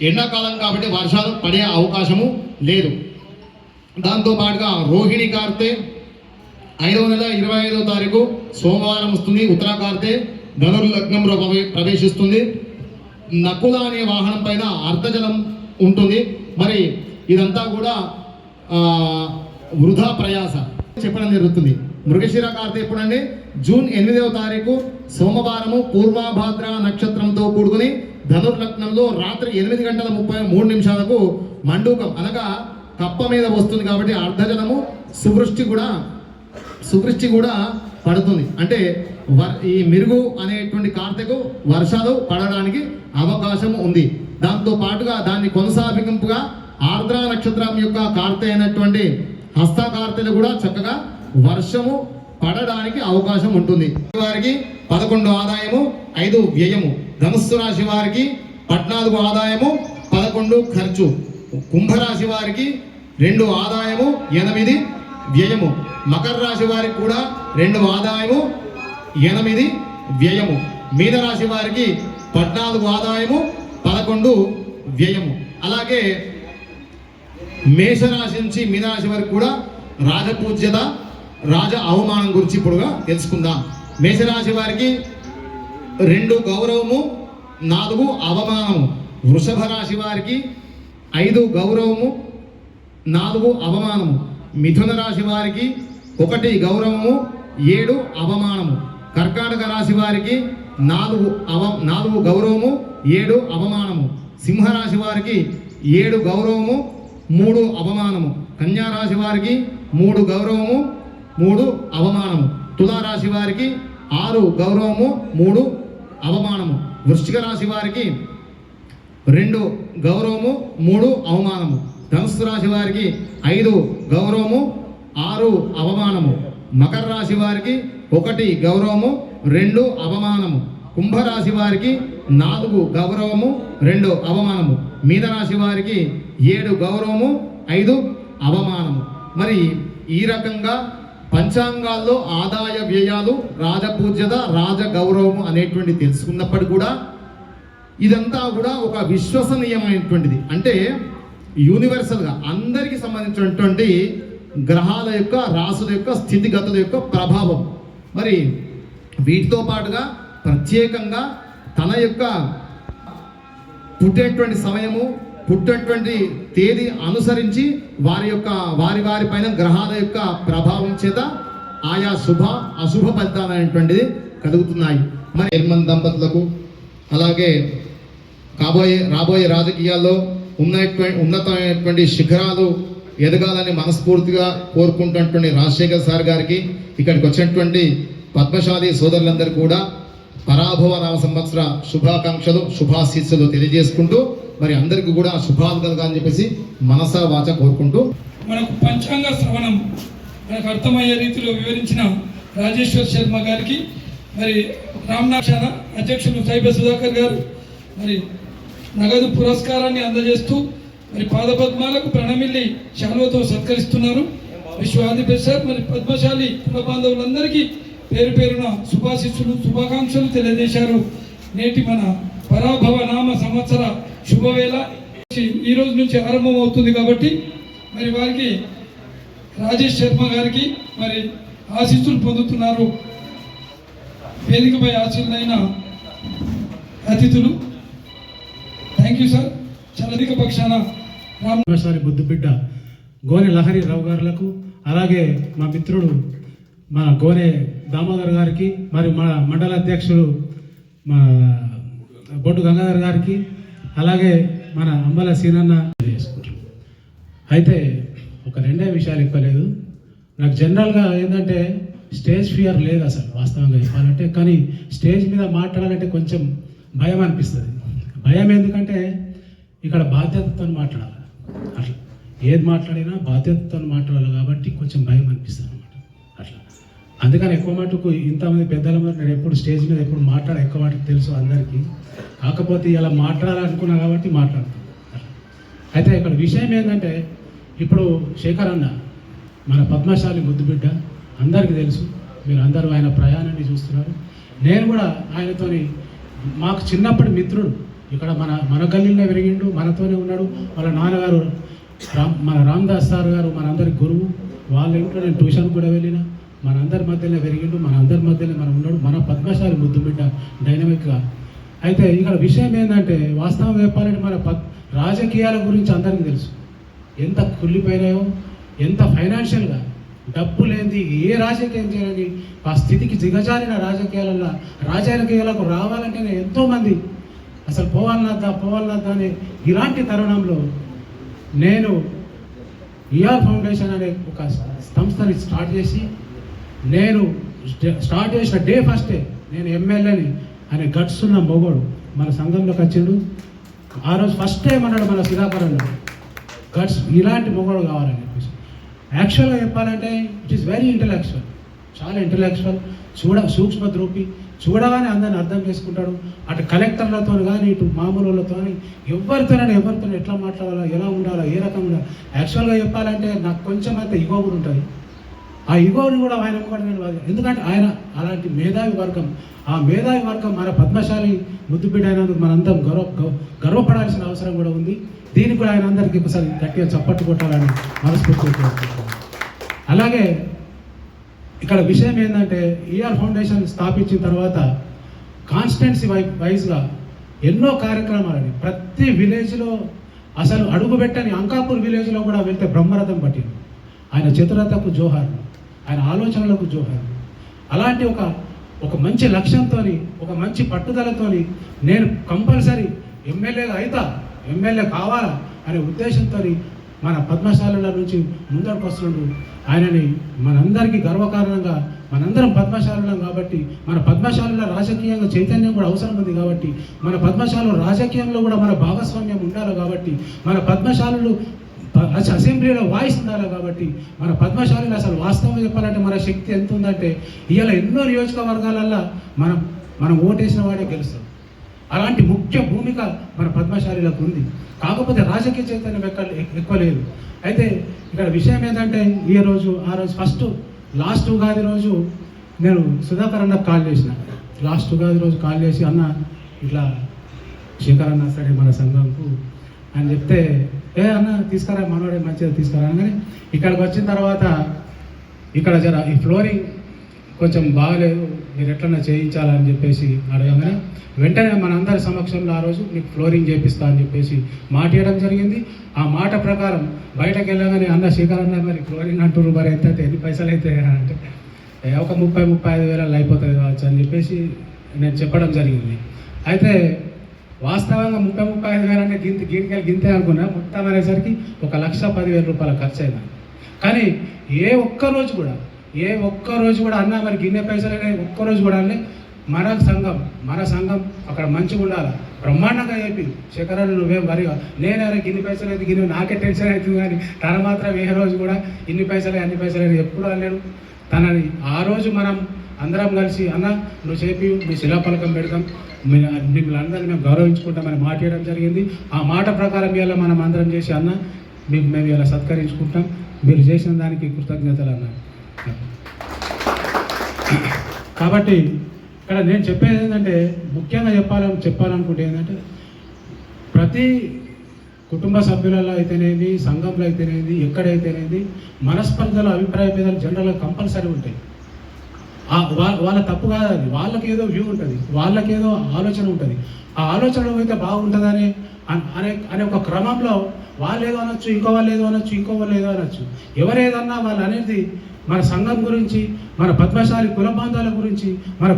ఎండాకాలం కాబట్టి వర్షాలు పడే అవకాశము లేదు. దాంతో పాటుగా రోహిణి కార్తె 5వ నెల 25వ తారీఖు సోమవారం వస్తుంది. ఉత్తరా కార్తె ధనుర్లగ్నంలో ప్రవేశిస్తుంది. నకుల అనే వాహనం పైన అర్ధజలం ఉంటుంది. మరి ఇదంతా కూడా వృధా ప్రయాస చెప్పడం జరుగుతుంది. మృగశిర కార్తె ఎప్పుడండి? జూన్ 8వ తారీఖు సోమవారము పూర్వభాద్ర నక్షత్రంతో కూడుకుని ధనుర్లగ్నంలో రాత్రి 8:33 మండూకం అనగా కప్ప మీద వస్తుంది కాబట్టి అర్ధజలము సువృష్టి కూడా పడుతుంది. అంటే ఈ మిరుగు అనేటువంటి కార్తెకు వర్షాలు పడడానికి అవకాశం ఉంది. దాంతో పాటుగా దాన్ని కొనసాగింపుగా ఆర్ద్ర నక్షత్రం యొక్క కార్తె అయినటువంటి హస్త కార్తెలు కూడా చక్కగా వర్షము పడడానికి అవకాశం ఉంటుంది. వారికి 11 ఆదాయము 5 వ్యయము. ధనుస్సు రాశి వారికి 14 ఆదాయము 11 ఖర్చు. కుంభరాశి వారికి 2 ఆదాయము 8 వ్యయము. మకర రాశి వారికి కూడా 2 ఆదాయము 8 వ్యయము. మీనరాశి వారికి 14 ఆదాయము 11 వ్యయము. అలాగే మేషరాశి నుంచి మీనరాశి వరకు కూడా రాజపూజ్యత రాజ అవమానం గురించి ఇప్పుడుగా తెలుసుకుందాం. మేషరాశి వారికి 2 గౌరవము 4 అవమానము. వృషభ రాశి వారికి 5 గౌరవము 4 అవమానము. మిథున రాశి వారికి 1 గౌరవము 7 అవమానము. కర్కాటక రాశి వారికి 4 గౌరవము 7 అవమానము. సింహరాశి వారికి 7 గౌరవము 3 అవమానము. కన్యా రాశి వారికి 3 గౌరవము 3 అవమానము. తులారాశి వారికి 6 గౌరవము 3 అవమానము. వృశ్చిక రాశి వారికి 2 గౌరవము 3 అవమానము. ధనుస్సు రాశి వారికి 5 గౌరవము 6 అవమానము. మకర రాశి వారికి 1 గౌరవము 2 అవమానము. కుంభరాశి వారికి 4 గౌరవము 2 అవమానము. మీనరాశి వారికి 7 గౌరవము 5 అవమానము. మరి ఈ రకంగా పంచాంగాల్లో ఆదాయ వ్యయాలు, రాజపూజ్యత, రాజ గౌరవము అనేటువంటి తెలుసుకున్నప్పటికీ కూడా ఇదంతా కూడా ఒక విశ్వసనీయమైనటువంటిది. అంటే యూనివర్సల్గా అందరికీ సంబంధించినటువంటి గ్రహాల యొక్క రాసుల యొక్క స్థితిగతుల యొక్క ప్రభావం. మరి వీటితో పాటుగా ప్రత్యేకంగా తన యొక్క పుట్టేటువంటి సమయము, పుట్టేటువంటి తేదీ అనుసరించి వారి పైన గ్రహాల యొక్క ప్రభావం చేత ఆయా శుభ అశుభ ఫలితాలు అనేటువంటిది కలుగుతున్నాయి. మరి నిర్మల్ దంపతులకు అలాగే రాబోయే రాజకీయాల్లో ఉన్నతమైనటువంటి శిఖరాలు ఎదగాలని మనస్ఫూర్తిగా కోరుకుంటున్నటువంటి రాజశేఖర్ సార్ గారికి, ఇక్కడికి వచ్చినటువంటి పద్మశాలి సోదరులందరూ కూడా పరాభవ నామ సంవత్సర శుభాకాంక్షలు, శుభాశీస్సులు తెలియజేసుకుంటూ మరి అందరికీ కూడా శుభాలు కలగాలని చెప్పేసి మనసా వాచ కోరుకుంటూ మనకు పంచాంగ శ్రవణం మనకు అర్థమయ్యే రీతిలో వివరించిన రాజేశ్వర్ శర్మ గారికి, మరి రామ్నాథ్ అధ్యక్షులు సైబ సుధాకర్ గారు మరి నగదు పురస్కారాన్ని అందజేస్తూ మరి పాదపద్మాలకు ప్రణమిల్లి శాలువతో సత్కరిస్తున్నారు. విశ్వాధిపతి సార్ మరి పద్మశాలి కుల బాంధవులందరికీ పేరు పేరున శుభాశిస్సులు, శుభాకాంక్షలు తెలియజేశారు. నేటి మన పరాభవ నామ సంవత్సర శుభవేళ ఈ రోజు నుంచి ఆరంభం అవుతుంది కాబట్టి మరి వారికి రాజేష్ శర్మ గారికి మరి ఆశీస్సులు పొందుతున్నారు. వేదికపై ఆశీర్వైన అతిథులు. Thank you sir. చాలా అధిక పక్షాన రామసారి బుద్ధిబిడ్డ గోనె లహరి రావు గారులకు, అలాగే మా మిత్రుడు మా గోనె దామోదర్ గారికి, మరి మా మండల అధ్యక్షుడు మా బొడ్డు గంగాధర్ గారికి, అలాగే మన అంబల సీనన్న చేసుకుంటారు. అయితే ఒక 2 విషయాలు చెప్పలేదు. నాకు జనరల్గా ఏంటంటే స్టేజ్ ఫియర్ లేదు అసలు వాస్తవంగా చెప్పాలంటే. కానీ స్టేజ్ మీద మాట్లాడాలంటే కొంచెం భయం అనిపిస్తుంది. భయం ఎందుకంటే ఇక్కడ బాధ్యతతో మాట్లాడాలి. అట్లా ఏది మాట్లాడినా బాధ్యతతో మాట్లాడాలి కాబట్టి కొంచెం భయం అనిపిస్తుంది అనమాట. అట్లా అందుకని ఎక్కువ మటుకు ఇంతమంది పెద్దల మీద నేను ఎప్పుడు స్టేజ్ మీద ఎప్పుడు ఎక్కువ మటుకు తెలుసు అందరికీ. కాకపోతే ఇలా మాట్లాడాలనుకున్నా కాబట్టి మాట్లాడుతాను. అయితే ఇక్కడ విషయం ఏంటంటే ఇప్పుడు శేఖర్ అన్న మన పద్మశాలి ముద్దుబిడ్డ అందరికీ తెలుసు. మీరు అందరూ ఆయన ప్రయాణాన్ని చూస్తున్నారు. నేను కూడా ఆయనతోని మాకు చిన్నప్పటి మిత్రుడు. ఇక్కడ మన గల్లీలో పెరిగిండు, మనతోనే ఉన్నాడు. వాళ్ళ నాన్నగారు మన రామదాస్ సార్ గారు మనందరి గురువు. వాళ్ళ ఇంట్లో నేను ట్యూషన్ కూడా వెళ్ళిన. మనందరి మధ్యలో పెరిగిండు, మనందరి మధ్యలో మనం ఉన్నాడు. మన పద్మశాలి ముద్దుబిడ్డ డైనమిక్గా. అయితే ఇక్కడ విషయం ఏంటంటే వాస్తవం చెప్పాలంటే మన రాజకీయాల గురించి అందరికీ తెలుసు. ఎంత కుళ్ళిపోయినాయో, ఎంత ఫైనాన్షియల్గా డబ్బు లేనిది ఏ రాజకీయం చేయాలని ఆ స్థితికి దిగజారిన రాజకీయాలకు రావాలంటేనే ఎంతోమంది అసలు పోవాలన్నా అనే ఇలాంటి తరుణంలో నేను ఈఆర్ ఫౌండేషన్ అనే ఒక సంస్థని స్టార్ట్ చేసి నేను స్టార్ట్ చేసిన డే ఫస్టే నేను ఎమ్మెల్యేని అనే గట్స్ ఉన్న మొగోడు మన సంఘంలోకి వచ్చిండు. ఆ రోజు ఫస్ట్ టైం అన్నాడు మన సుధాకరన్న గట్స్ ఇలాంటి మొగోడు కావాలని చెప్పేసి. యాక్చువల్గా చెప్పాలంటే ఇట్ ఈస్ వెరీ ఇంటలెక్చువల్, చాలా ఇంటలెక్చువల్, సూక్ష్మ ద్రూపి, చూడగానే అందరిని అర్థం చేసుకుంటాడు. అటు కలెక్టర్లతో కానీ ఇటు మామూలు వాళ్ళతో కానీ ఎవరితో ఎట్లా మాట్లాడాలో, ఎలా ఉండాలో, ఏ రకంగా. యాక్చువల్గా చెప్పాలంటే నాకు కొంచెం అయితే ఇగో కూడా ఉంటుంది. ఆ ఇగోని కూడా ఆయన నేను ఎందుకంటే ఆయన అలాంటి మేధావి వర్గం. ఆ మేధావి వర్గం మన పద్మశాలి ముద్దుబిడ్డ అయినందుకు మనందరం గర్వపడాల్సిన అవసరం కూడా ఉంది. దీనికి కూడా ఆయన అందరికీ ఒకసారి గట్టిగా చప్పట్టు కొట్టాలని మనస్ఫూర్తిగా. అలాగే ఇక్కడ విషయం ఏంటంటే ఈఆర్ ఫౌండేషన్ స్థాపించిన తర్వాత కాన్స్టిట్యున్సీ వైజ్గా ఎన్నో కార్యక్రమాలని ప్రతి విలేజ్లో అసలు అడుగుపెట్టని అంకాపూర్ విలేజ్లో కూడా వెళ్తే బ్రహ్మరథం పట్టింది. ఆయన చతురతకు జోహార్లు, ఆయన ఆలోచనలకు జోహార్లు. అలాంటి ఒక మంచి లక్ష్యంతో, ఒక మంచి పట్టుదలతో నేను కంపల్సరీ ఎమ్మెల్యే కావాలా అనే ఉద్దేశంతో మన పద్మశాలుల నుంచి ముందరకు వస్తున్నాడు. ఆయనని మనందరికీ గర్వకారణంగా మనందరం పద్మశాలులం కాబట్టి మన పద్మశాలుల రాజకీయంగా చైతన్యం కూడా అవసరం ఉంది కాబట్టి మన పద్మశాలు రాజకీయంలో కూడా మన భాగస్వామ్యం ఉండాలి కాబట్టి మన పద్మశాలులు అసెంబ్లీలో వాయిస్ ఉండాలి కాబట్టి మన పద్మశాలిలో అసలు వాస్తవంగా చెప్పాలంటే మన శక్తి ఎంత ఉందంటే ఇవాళ ఎన్నో నియోజకవర్గాలల్లో మనం ఓటేసిన వాడే గెలుస్తాం. అలాంటి ముఖ్య భూమిక మన పద్మశాలిలకు ఉంది. కాకపోతే రాజకీయ చైతన్యం ఎక్కువ లేదు. అయితే ఇక్కడ విషయం ఏంటంటే ఆ రోజు ఫస్ట్ లాస్ట్ ఉగాది రోజు నేను సుధాకర్ అన్నకు కాల్ చేసిన. లాస్ట్ ఉగాది రోజు కాల్ చేసి అన్న ఇట్లా శేఖర్ అన్న సరే మన సంఘంకు అని చెప్తే అన్న తీసుకురా మనవాడే మంచిగా తీసుకురా అనగానే ఇక్కడికి వచ్చిన తర్వాత ఇక్కడ ఈ ఫ్లోరింగ్ కొంచెం బాగలేదు, మీరు ఎట్లన్నా చేయించాలని చెప్పేసి అడగగానే వెంటనే మనందరి సమక్షంలో ఆ రోజు మీకు ఫ్లోరింగ్ చేపిస్తా అని చెప్పేసి మాట ఇవ్వడం జరిగింది. ఆ మాట ప్రకారం బయటకు వెళ్ళగానే అన్న శేఖర్ అన్న మరి ఫ్లోరింగ్ అంటున్నారు, మరి ఎంత ఎన్ని పైసలు అయితే అంటే ఒక 30,000-35,000 అయిపోతుంది కావచ్చు అని చెప్పేసి నేను చెప్పడం జరిగింది. అయితే వాస్తవంగా 30,000-35,000 అంటే గింతే అనుకున్నా. మొత్తం అనేసరికి 1,10,000 రూపాయల ఖర్చు అయింది. కానీ ఏ ఒక్క రోజు కూడా అన్న మరి గిన్నె పైసలు ఒక్కరోజు కూడా అన్నీ మన సంఘం అక్కడ మంచిగా ఉండాలి, బ్రహ్మాండంగా చెప్పి శేఖరాలు నువ్వేం వరిగా నేనే గిన్ని పైసలు అయితే గిన్నె నాకే టెన్షన్ అవుతుంది. కానీ తన మాత్రం ఏ రోజు కూడా అన్ని పైసలు ఎప్పుడు అనలేడు. తనని ఆ రోజు మనం అందరం కలిసి అన్న నువ్వు చెప్పి మీ శిలాఫలకం పెడతాం, మిమ్మల్ని అందరినీ మేము గౌరవించుకుంటామని మాట ఇవ్వడం జరిగింది. ఆ మాట ప్రకారం ఇవాళ మనం అందరం చేసి అన్న మేము ఇలా సత్కరించుకుంటాం, మీరు చేసిన దానికి కృతజ్ఞతలు అన్న. కాబట్టి ఇక్కడ నేను చెప్పేది ఏంటంటే ముఖ్యంగా చెప్పాలనుకుంటే ఏంటంటే ప్రతి కుటుంబ సభ్యులలో అయితేనేది, సంఘంలో అయితేనేది, ఎక్కడైతేనేది మనస్పర్ధలు, అభిప్రాయ భేదాలు జనరల్గా కంపల్సరీ ఉంటాయి. వాళ్ళ తప్పు కాదు అది. వాళ్ళకేదో వ్యూ ఉంటుంది, వాళ్ళకేదో ఆలోచన ఉంటుంది. ఆ ఆలోచన అయితే బాగుంటుందని అనే ఒక క్రమంలో వాళ్ళు ఏదో అనొచ్చు, ఇంకో వాళ్ళు ఏదో అనొచ్చు. ఎవరేదన్నా వాళ్ళు అనేది మన సంఘం గురించి, మన పద్మశాలి కుల బాంధాల గురించి, మన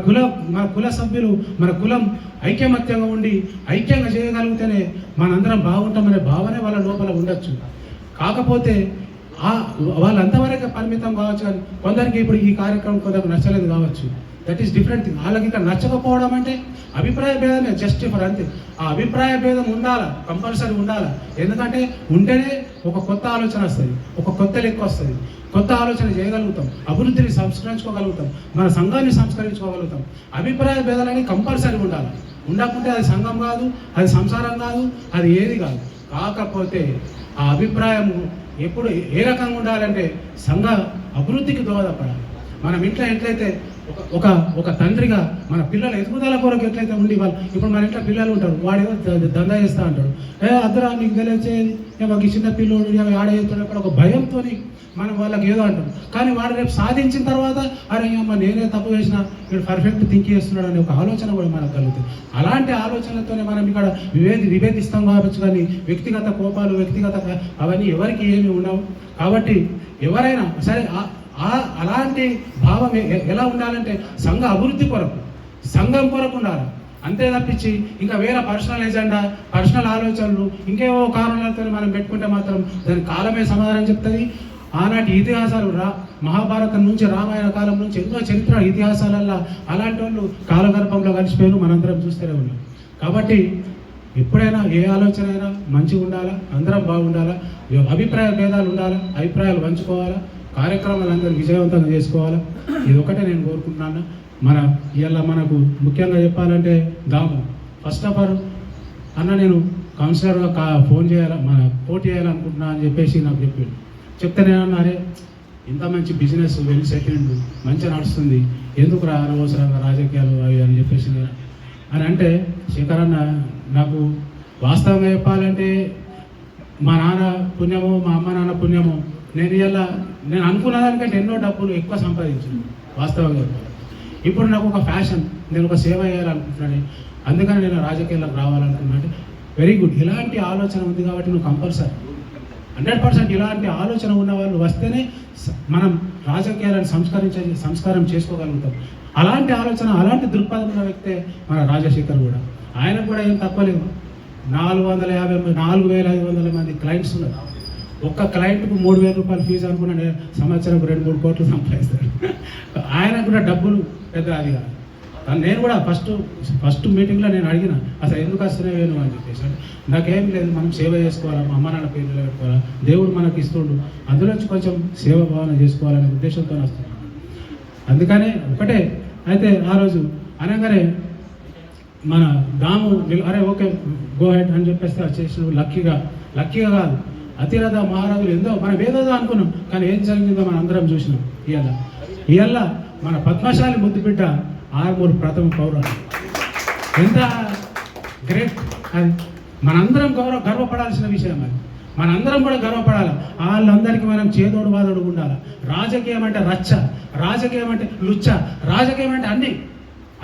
కుల సభ్యులు, మన కులం ఐక్యమత్యంగా ఉండి ఐక్యంగా చేయగలిగితేనే మనందరం బాగుంటామనే భావనే వాళ్ళ లోపల ఉండొచ్చు. కాకపోతే వాళ్ళంతవరకే పరిమితం కావచ్చు, కానీ కొందరికి ఇప్పుడు ఈ కార్యక్రమం కొందరికి నచ్చలేదు కావచ్చు. That is different thing. వాళ్ళకి ఇక్కడ నచ్చకపోవడం అంటే అభిప్రాయ భేదమే, జస్ట్ ఫర్ అంతే. ఆ అభిప్రాయ భేదం ఉండాలా, కంపల్సరీ ఉండాలా. ఎందుకంటే ఉంటేనే ఒక కొత్త ఆలోచన వస్తుంది, ఒక కొత్త లెక్క వస్తుంది, కొత్త ఆలోచన చేయగలుగుతాం, అభివృద్ధిని సంస్కరించుకోగలుగుతాం, మన సంఘాన్ని సంస్కరించుకోగలుగుతాం. అభిప్రాయ భేదాలని కంపల్సరీ ఉండాలి. ఉండకుంటే అది సంఘం కాదు, అది సంసారం కాదు, అది ఏది కాదు. కాకపోతే ఆ అభిప్రాయం ఎప్పుడు ఏ రకంగా ఉండాలంటే సంఘ అభివృద్ధికి దోహదపడాలి. మనం ఇంట్లో ఎట్లయితే ఒక తండ్రిగా మన పిల్లల ఎదుగుదల కొరకు ఎట్లయితే ఉండి వాళ్ళు, ఇప్పుడు మన ఇంట్లో పిల్లలు ఉంటారు, వాడు ఏదో దందా చేస్తూ అంటాడు, అద్దరా నీకు తెలియచేది మాకు చిన్న పిల్లోడు ఆడ చేస్తున్నప్పుడు ఒక భయంతో మనం వాళ్ళకి ఏదో అంటాం. కానీ వాడు రేపు సాధించిన తర్వాత అరే అమ్మ నేనే తప్పు చేసిన, వీడు పర్ఫెక్ట్ థింక్ చేస్తున్నాడు అనే ఒక ఆలోచన కూడా మనకు కలుగుతుంది. అలాంటి ఆలోచనలతోనే మనం ఇక్కడ విభేదిస్తాం కావచ్చు, కానీ వ్యక్తిగత కోపాలు, వ్యక్తిగత అవన్నీ ఎవరికి ఏమి ఉండవు. కాబట్టి ఎవరైనా సరే అలాంటి భావం ఎలా ఉండాలంటే సంఘ అభివృద్ధి కొరకు, సంఘం కొరకు ఉండాలి. అంతే తప్పించి ఇంకా వేరే పర్సనల్ ఎజెండా, పర్సనల్ ఆలోచనలు, ఇంకేవో కారణాలతో మనం పెట్టుకుంటే మాత్రం దాని కాలమే సమాధానం చెప్తుంది. ఆనాటి ఇతిహాసాలు మహాభారతం నుంచి రామాయణ కాలం నుంచి ఎన్నో చరిత్ర ఇతిహాసాలల్లో అలాంటి వాళ్ళు కాలగర్భంలో కలిసిపోయారు, మనందరం చూస్తూనే ఉన్నాం. కాబట్టి ఎప్పుడైనా ఏ ఆలోచన అయినా మంచిగా ఉండాలా, అందరం బాగుండాలా, అభిప్రాయ భేదాలు ఉండాలా, అభిప్రాయాలు పంచుకోవాలా, కార్యక్రమాలు అందరూ విజయవంతంగా చేసుకోవాలా. ఇది ఒకటే నేను కోరుకుంటున్నాను. ఇవాళ మనకు ముఖ్యంగా చెప్పాలంటే దాము ఫస్ట్ ఆఫ్ ఆల్ అన్న నేను కౌన్సిలర్గా ఫోన్ చేయాలా, పోటీ చేయాలనుకుంటున్నా అని చెప్పేసి నాకు చెప్పిండు. చెప్తే నేను అన్నారే ఇంత మంచి బిజినెస్ వెల్ సెటిల్డ్ మంచిగా నడుస్తుంది, ఎందుకు అనవసరంగా రాజకీయాలు అవి అని చెప్పేసి అని అంటే, శేఖర్ అన్న నాకు వాస్తవంగా చెప్పాలంటే మా నాన్న పుణ్యమో మా అమ్మ నాన్న పుణ్యమో నేను అనుకున్న దానికంటే ఎన్నో డబ్బులు ఎక్కువ సంపాదించాను వాస్తవంగా. ఇప్పుడు నాకు ఒక ఫ్యాషన్, నేను ఒక సేవ చేయాలనుకుంటున్నాను, అందుకని నేను రాజకీయాలకు రావాలనుకున్నాను. Very good. ఇలాంటి ఆలోచన ఉంది కాబట్టి నువ్వు కంపల్సరీ 100% ఇలాంటి ఆలోచన ఉన్న వాళ్ళు వస్తేనే మనం రాజకీయాలను సంస్కారం చేసుకోగలుగుతాం. అలాంటి ఆలోచన, అలాంటి దృక్పథం ఉన్న వ్యక్తే మన రాజశేఖర్ కూడా. ఆయనకు కూడా ఏం తక్కువలేదు. 4,500 మంది క్లయింట్స్ ఉన్నారు. ఒక్క క్లయింట్కు 3,000 రూపాయలు ఫీజు అనుకున్నా సంవత్సరం 2-3 కోట్లు సంపాదిస్తాడు. ఆయన కూడా డబ్బులు పెద్ద అది కాదు. నేను కూడా ఫస్ట్ మీటింగ్లో నేను అడిగిన అసలు ఎందుకు వస్తున్నాయి వేణు అని చెప్పేసి. నాకేం లేదు, మనం సేవ చేసుకోవాలా, మా అమ్మ నాన్న పేరు నిలబెట్టుకోవాలా, దేవుడు మనకి ఇస్తుండు, అందులోంచి కొంచెం సేవ భావన చేసుకోవాలనే ఉద్దేశంతో వస్తున్నాను. అందుకనే ఒకటే అయితే ఆ రోజు అనగానే మన దాము అరే ఓకే గో హెడ్ అని చెప్పేస్తే చేసిన లక్కీగా కాదు, అతిరథ మహారాజులు ఎంతో మనం ఏదో అనుకున్నాం, కానీ ఏం జరిగిందో మనం అందరం చూసినాం. ఇవాళ మన పద్మశాలి ముద్దుబిడ్డ ఆర్మూరు ప్రథమ పౌరులు ఎంత గ్రేట్. అది మనందరం గర్వపడాల్సిన విషయం. అది మనందరం కూడా గర్వపడాలి. వాళ్ళందరికీ మనం చేదోడు వాదోడు ఉండాలి. రాజకీయం అంటే రచ్చ, రాజకీయం అంటే లుచ్చ, రాజకీయం అంటే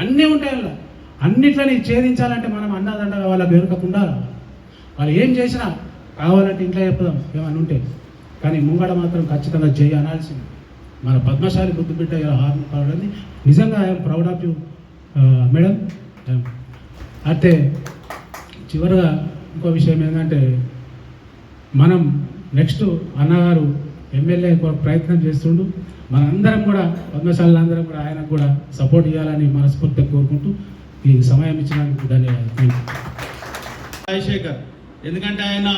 అన్నీ ఉంటాయి. అలా అన్నిట్లని ఛేదించాలంటే మనం అన్నదండగా వాళ్ళకి వెనుకకుండా వాళ్ళు ఏం చేసినా కావాలంటే ఇంట్లో చెప్పుదాం ఏమైనా ఉంటే, కానీ ముంగడ మాత్రం ఖచ్చితంగా జై అనాల్సింది. మన పద్మశాలి ముద్దుబిడ్డ ఇలా హార్న్ పడని నిజంగా I'm proud of you madam. అయితే చివరిగా ఇంకో విషయం ఏంటంటే, మనం నెక్స్ట్ అన్నగారు ఎమ్మెల్యే ప్రయత్నం చేస్తుండు, మనందరం కూడా పద్మశాలందరం కూడా ఆయనకు కూడా సపోర్ట్ ఇవ్వాలని మనస్ఫూర్తిగా కోరుకుంటూ ఈ సమయం ఇచ్చినందుకు ధన్యవాదాలు. Thank you. రాజశేఖర్ ఎందుకంటే ఆయన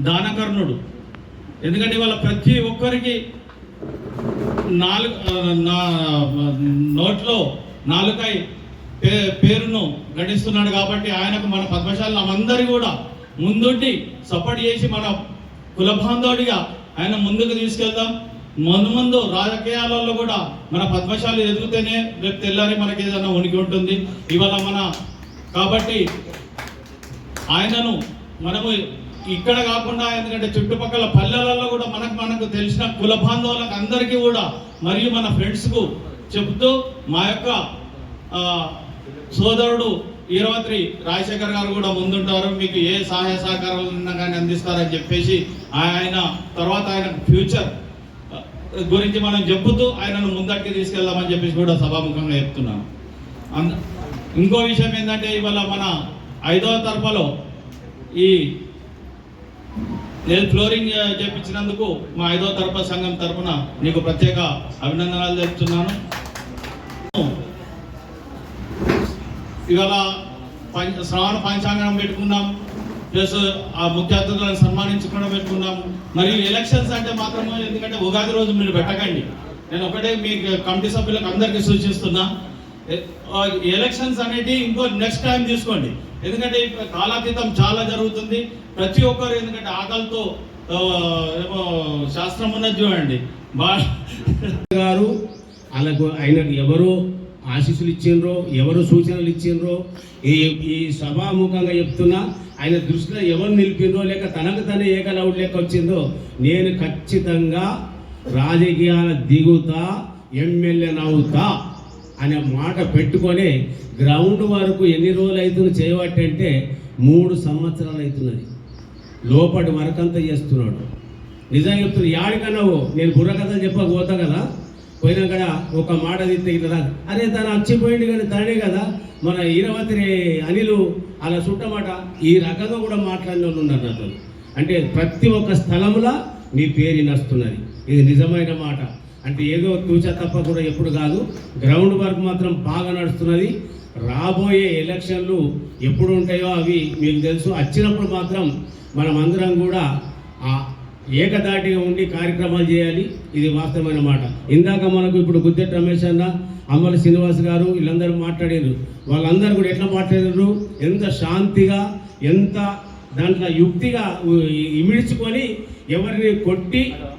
దానకర్ణుడు. ఎందుకంటే ఇవాళ ప్రతి ఒక్కరికి నోట్లో నాలుకై పేరును గడిస్తున్నాడు. కాబట్టి ఆయనకు మన పద్మశాల అందరి కూడా ముందుండి సపోర్ట్ చేసి మన కులబాంధవుడిగా ఆయన ముందుకు తీసుకెళ్దాం. ముందు రాజకీయాలలో కూడా మన పద్మశాలి ఎదుగుతేనే రేపు తెల్లారి మనకి ఏదైనా ఉనికి ఉంటుంది ఇవాళ కాబట్టి ఆయనను మనము ఇక్కడ కాకుండా, ఎందుకంటే చుట్టుపక్కల పల్లెలలో కూడా మనకు తెలిసిన కుల బాంధవులకు అందరికీ కూడా మరియు మన ఫ్రెండ్స్కు చెబుతూ మా యొక్క సోదరుడు ఈరవత్రి రాజశేఖర్ గారు కూడా ముందుంటారు, మీకు ఏ సహాయ సహకారాలు ఉన్నా కానీ అందిస్తారని చెప్పేసి ఆయన తర్వాత ఆయన ఫ్యూచర్ గురించి మనం చెబుతూ ఆయనను ముందటికి తీసుకెళ్దామని చెప్పేసి కూడా సభాముఖంగా చెప్తున్నాను. ఇంకో విషయం ఏంటంటే, ఇవాళ మన 5వ తరఫలో ఈ నేను ఫ్లోరింగ్ చేపించినందుకు మా 5వ తరగతి సంఘం తరపున నీకు ప్రత్యేక అభినందనలు తెలుపుతున్నాను. ఇవాళ శ్రావణ పంచాంగం పెట్టుకున్నాం, ప్లస్ ఆ ముఖ్య అతిథులను సన్మానించుకోవడం పెట్టుకున్నాం. మరియు ఎలక్షన్స్ అంటే మాత్రమే, ఎందుకంటే ఉగాది రోజు మీరు పెట్టకండి. నేను ఒకటే మీ కమిటీ సభ్యులకు అందరికీ సూచిస్తున్నా, ఎలక్షన్స్ అనేది ఇంకో నెక్స్ట్ టైం తీసుకోండి. ఎందుకంటే కాలాతీతం చాలా జరుగుతుంది. ప్రతి ఒక్కరు ఎందుకంటే ఆకలితో ఏమో శాస్త్రం ఉన్నది చూడండి గారు అలాగ ఆయనకు ఎవరో ఆశీస్సులు ఇచ్చిండ్రో, ఎవరు సూచనలు ఇచ్చిండ్రో, ఈ సభాముఖంగా చెప్తున్నా, ఆయన దృష్టిలో ఎవరు నిలిపిండ్రో, లేక తనకు తనే ఏకలవుడు లెక్క వచ్చిందో, నేను ఖచ్చితంగా రాజకీయాల దిగుతా, ఎమ్మెల్యే నవ్వుతా అనే మాట పెట్టుకొని గ్రౌండ్ వరకు ఎన్ని రోజులు అవుతుంది చేయబట్టంటే 3 సంవత్సరాలు అవుతున్నది. లోపటి వరకంతా చేస్తున్నాడు. నిజంగా చెప్తున్నా, యాడికన్నావు నేను బుర్రకథలు చెప్పకపోతా కదా, పోయినా కదా ఒక మాట తిస్తే ఇట్లా అరే తను వచ్చిపోయింది కానీ తనే కదా మన ఈరవతి అనిలు అలా చుట్టమాట ఈ రకంగా కూడా మాట్లాడిన వాళ్ళు ఉన్నారు నాతో. అంటే ప్రతి ఒక్క స్థలంలో మీ పేరు నస్తున్నది. ఇది నిజమైన మాట. అంటే ఏదో తూచా తప్ప కూడా ఎప్పుడు కాదు, గ్రౌండ్ వర్క్ మాత్రం బాగా నడుస్తున్నది. రాబోయే ఎలక్షన్లు ఎప్పుడు ఉంటాయో అవి మీకు తెలుసు. వచ్చినప్పుడు మాత్రం మనం అందరం కూడా ఏకదాటిగా ఉండి కార్యక్రమాలు చేయాలి. ఇది వాస్తవమైన మాట. ఇందాక మనకు ఇప్పుడు గుద్దెట్ రమేష్ అన్న, అమ్మల శ్రీనివాస్ గారు వీళ్ళందరూ మాట్లాడారు. వాళ్ళందరూ కూడా ఎట్లా మాట్లాడారు, ఎంత శాంతిగా, ఎంత దాంట్లో యుక్తిగా ఇమిడ్చుకొని ఎవరిని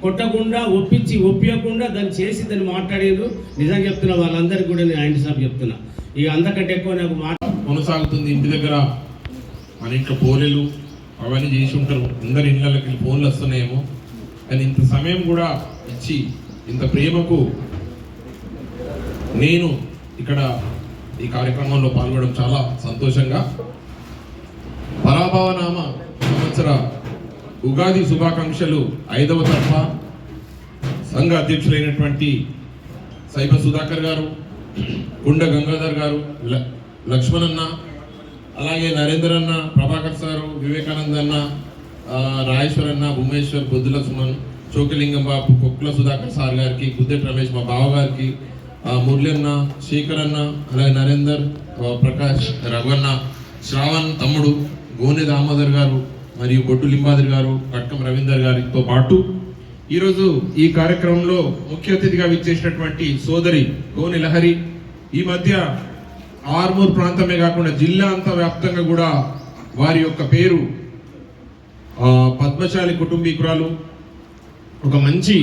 కొట్టకుండా ఒప్పించకుండా దాన్ని చేసి దాన్ని మాట్లాడారు. నిజంగా చెప్తున్నా, వాళ్ళందరికీ కూడా నేను ఆయన సాబ్ చెప్తున్నా. ఇక అంతకంటే ఎక్కువ నాకు మాట కొనసాగుతుంది. ఇంటి దగ్గర మన ఇంట్లో పోలేలు అవన్నీ చేసి ఉంటారు, అందరి ఇళ్ళకి ఫోన్లు వస్తున్నాయేమో, కానీ ఇంత సమయం కూడా ఇచ్చి ఇంత ప్రేమకు నేను ఇక్కడ ఈ కార్యక్రమంలో పాల్గొనడం చాలా సంతోషంగా. పరాభవనామ సంవత్సర ఉగాది శుభాకాంక్షలు 5వ తరఫా సంఘ అధ్యక్షులైనటువంటి సైబ సుధాకర్ గారు, కుండ గంగాధర్ గారు, లక్ష్మణన్న, అలాగే నరేందర్ అన్న, ప్రభాకర్ సారు, వివేకానంద అన్న, రాయేశ్వర్ అన్న, భూమేశ్వర్, బొద్దుల సుమన్, చోకలింగం బాబు, కొక్కుల సుధాకర్ సార్ గారికి, గుద్దెట్ రమేష్ మా బావ గారికి, మురళి అన్న, శేఖర్ అన్న, అలాగే నరేందర్, ప్రకాష్, రఘువన్న, శ్రావణ్ తమ్ముడు, గోనె దామోదర్ గారు, మరియు బొడ్డు లింబాదర్ గారు, కట్కం రవీందర్ గారితో పాటు ఈరోజు ఈ కార్యక్రమంలో ముఖ్య అతిథిగా విచ్చేసినటువంటి సోదరి గోనె లహరి, ఈ మధ్య ఆర్మూర్ ప్రాంతమే కాకుండా జిల్లా అంతా వ్యాప్తంగా కూడా వారి యొక్క పేరు పద్మశాలి కుటుంబీకురాలు, ఒక మంచి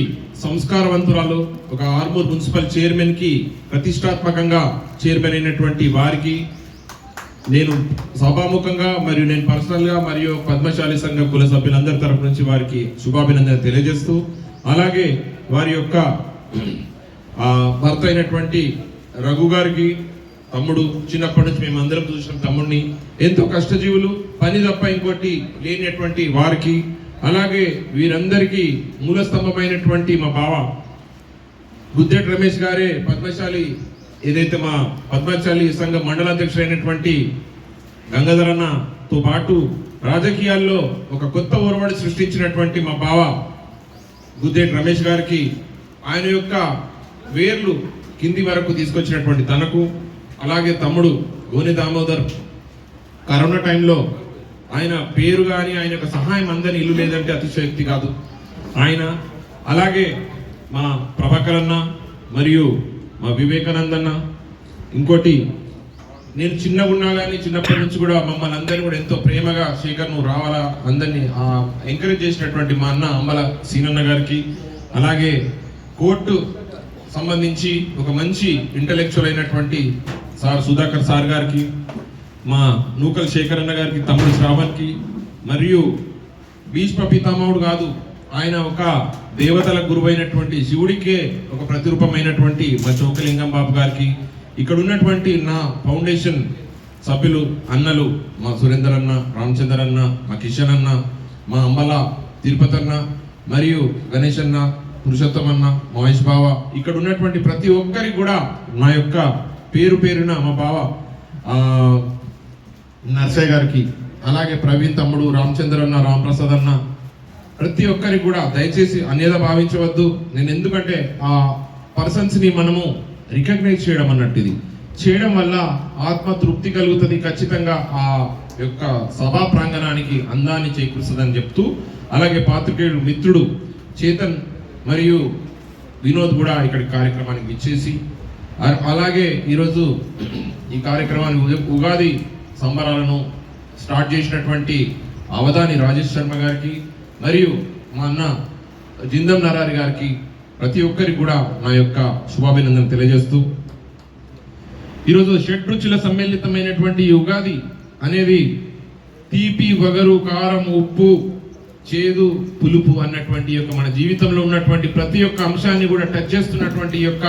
సంస్కారవంతురాలు, ఒక ఆర్మూర్ మున్సిపల్ చైర్మన్కి ప్రతిష్టాత్మకంగా చైర్మన్ అయినటువంటి వారికి నేను సభాముఖంగా మరియు నేను పర్సనల్గా మరియు పద్మశాలి సంఘ కుల సభ్యులందరి తరపు నుంచి వారికి శుభాభినందన తెలియజేస్తూ, అలాగే వారి యొక్క భర్త అయినటువంటి రఘు గారికి, తమ్ముడు, చిన్నప్పటి నుంచి మేము అందరం చూసిన తమ్ముడిని, ఎంతో కష్టజీవులు, పని తప్ప ఇంకోటి లేనటువంటి వారికి, అలాగే వీరందరికీ మూల స్తంభమైనటువంటి మా బావ గుద్దెట్ రమేష్ గారే పద్మశాలి ఏదైతే మా పద్మశాలి సంఘ మండలాధ్యక్షులైనటువంటి గంగాధర్ అన్నతో పాటు రాజకీయాల్లో ఒక కొత్త ఒరవడి సృష్టించినటువంటి మా బావ గుద్దెట్ రమేష్ గారికి, ఆయన యొక్క వేర్లు కింది వరకు తీసుకొచ్చినటువంటి తనకు, అలాగే తమ్ముడు గోనె దామోదర్ కరోనా టైంలో ఆయన పేరు కానీ ఆయన యొక్క సహాయం అందరి ఇల్లు లేదంటే అతిశయోక్తి కాదు ఆయన, అలాగే మా ప్రభాకర్ అన్న మరియు మా వివేకానందన్న, ఇంకోటి నేను చిన్నగా ఉన్నా కానీ చిన్నప్పటి నుంచి కూడా మమ్మల్ని అందరినీ కూడా ఎంతో ప్రేమగా శేఖర్ నువ్వు రావాలా అందరినీ ఎంకరేజ్ చేసినటువంటి మా అన్న అమ్మల సీనన్న గారికి, అలాగే కోర్టు సంబంధించి ఒక మంచి ఇంటలెక్చువల్ అయినటువంటి సార్ సుధాకర్ సార్ గారికి, మా నూకల్ శేఖర్ అన్న గారికి, తమ్ముడు శ్రావణ్కి, మరియు భీష్మ పితామహుడు కాదు ఆయన ఒక దేవతల గురువైనటువంటి శివుడికే ఒక ప్రతిరూపమైనటువంటి మా చోకలింగం బాబు గారికి, ఇక్కడ ఉన్నటువంటి నా ఫౌండేషన్ సభ్యులు అన్నలు మా సురేందర్ అన్న, రామచందర్ అన్న, మా కిషన్ అన్న, మా అంబల తిరుపతి అన్న, మరియు గణేష్ అన్న, పురుషోత్తం అన్న, మహేష్ బావ, ఇక్కడ ఉన్నటువంటి ప్రతి ఒక్కరికి కూడా నా యొక్క పేరు పేరున మా బావ నర్సయ్య గారికి, అలాగే ప్రవీణ్ తమ్ముడు, రామచంద్ర అన్న, రామప్రసాద్ అన్న, ప్రతి ఒక్కరికి కూడా దయచేసి అన్యదా భావించవద్దు. నేను ఎందుకంటే ఆ పర్సన్స్ని మనము రికగ్నైజ్ చేయడం అన్నట్టు ఇది చేయడం వల్ల ఆత్మ తృప్తి కలుగుతుంది, ఖచ్చితంగా ఆ యొక్క సభా ప్రాంగణానికి అందాన్ని చేకూరుస్తుందని చెప్తూ, అలాగే పాత్రికేయుడు మిత్రుడు చేతన్ మరియు వినోద్ కూడా ఇక్కడ కార్యక్రమానికి ఇచ్చేసి, అలాగే ఈరోజు ఈ కార్యక్రమాన్ని ఉగాది సంబరాలను స్టార్ట్ చేసినటువంటి అవధాని రాజేష్ శర్మ గారికి మరియు మా అన్న జిందం నరారి గారికి ప్రతి ఒక్కరికి కూడా నా యొక్క శుభాభినందన తెలియజేస్తూ, ఈరోజు షడ్రుచుల సమ్మిళితమైనటువంటి ఈ ఉగాది అనేది తీపి, వగరు, కారం, ఉప్పు, చేదు, పులుపు అన్నటువంటి యొక్క మన జీవితంలో ఉన్నటువంటి ప్రతి ఒక్క అంశాన్ని కూడా టచ్ చేస్తున్నటువంటి యొక్క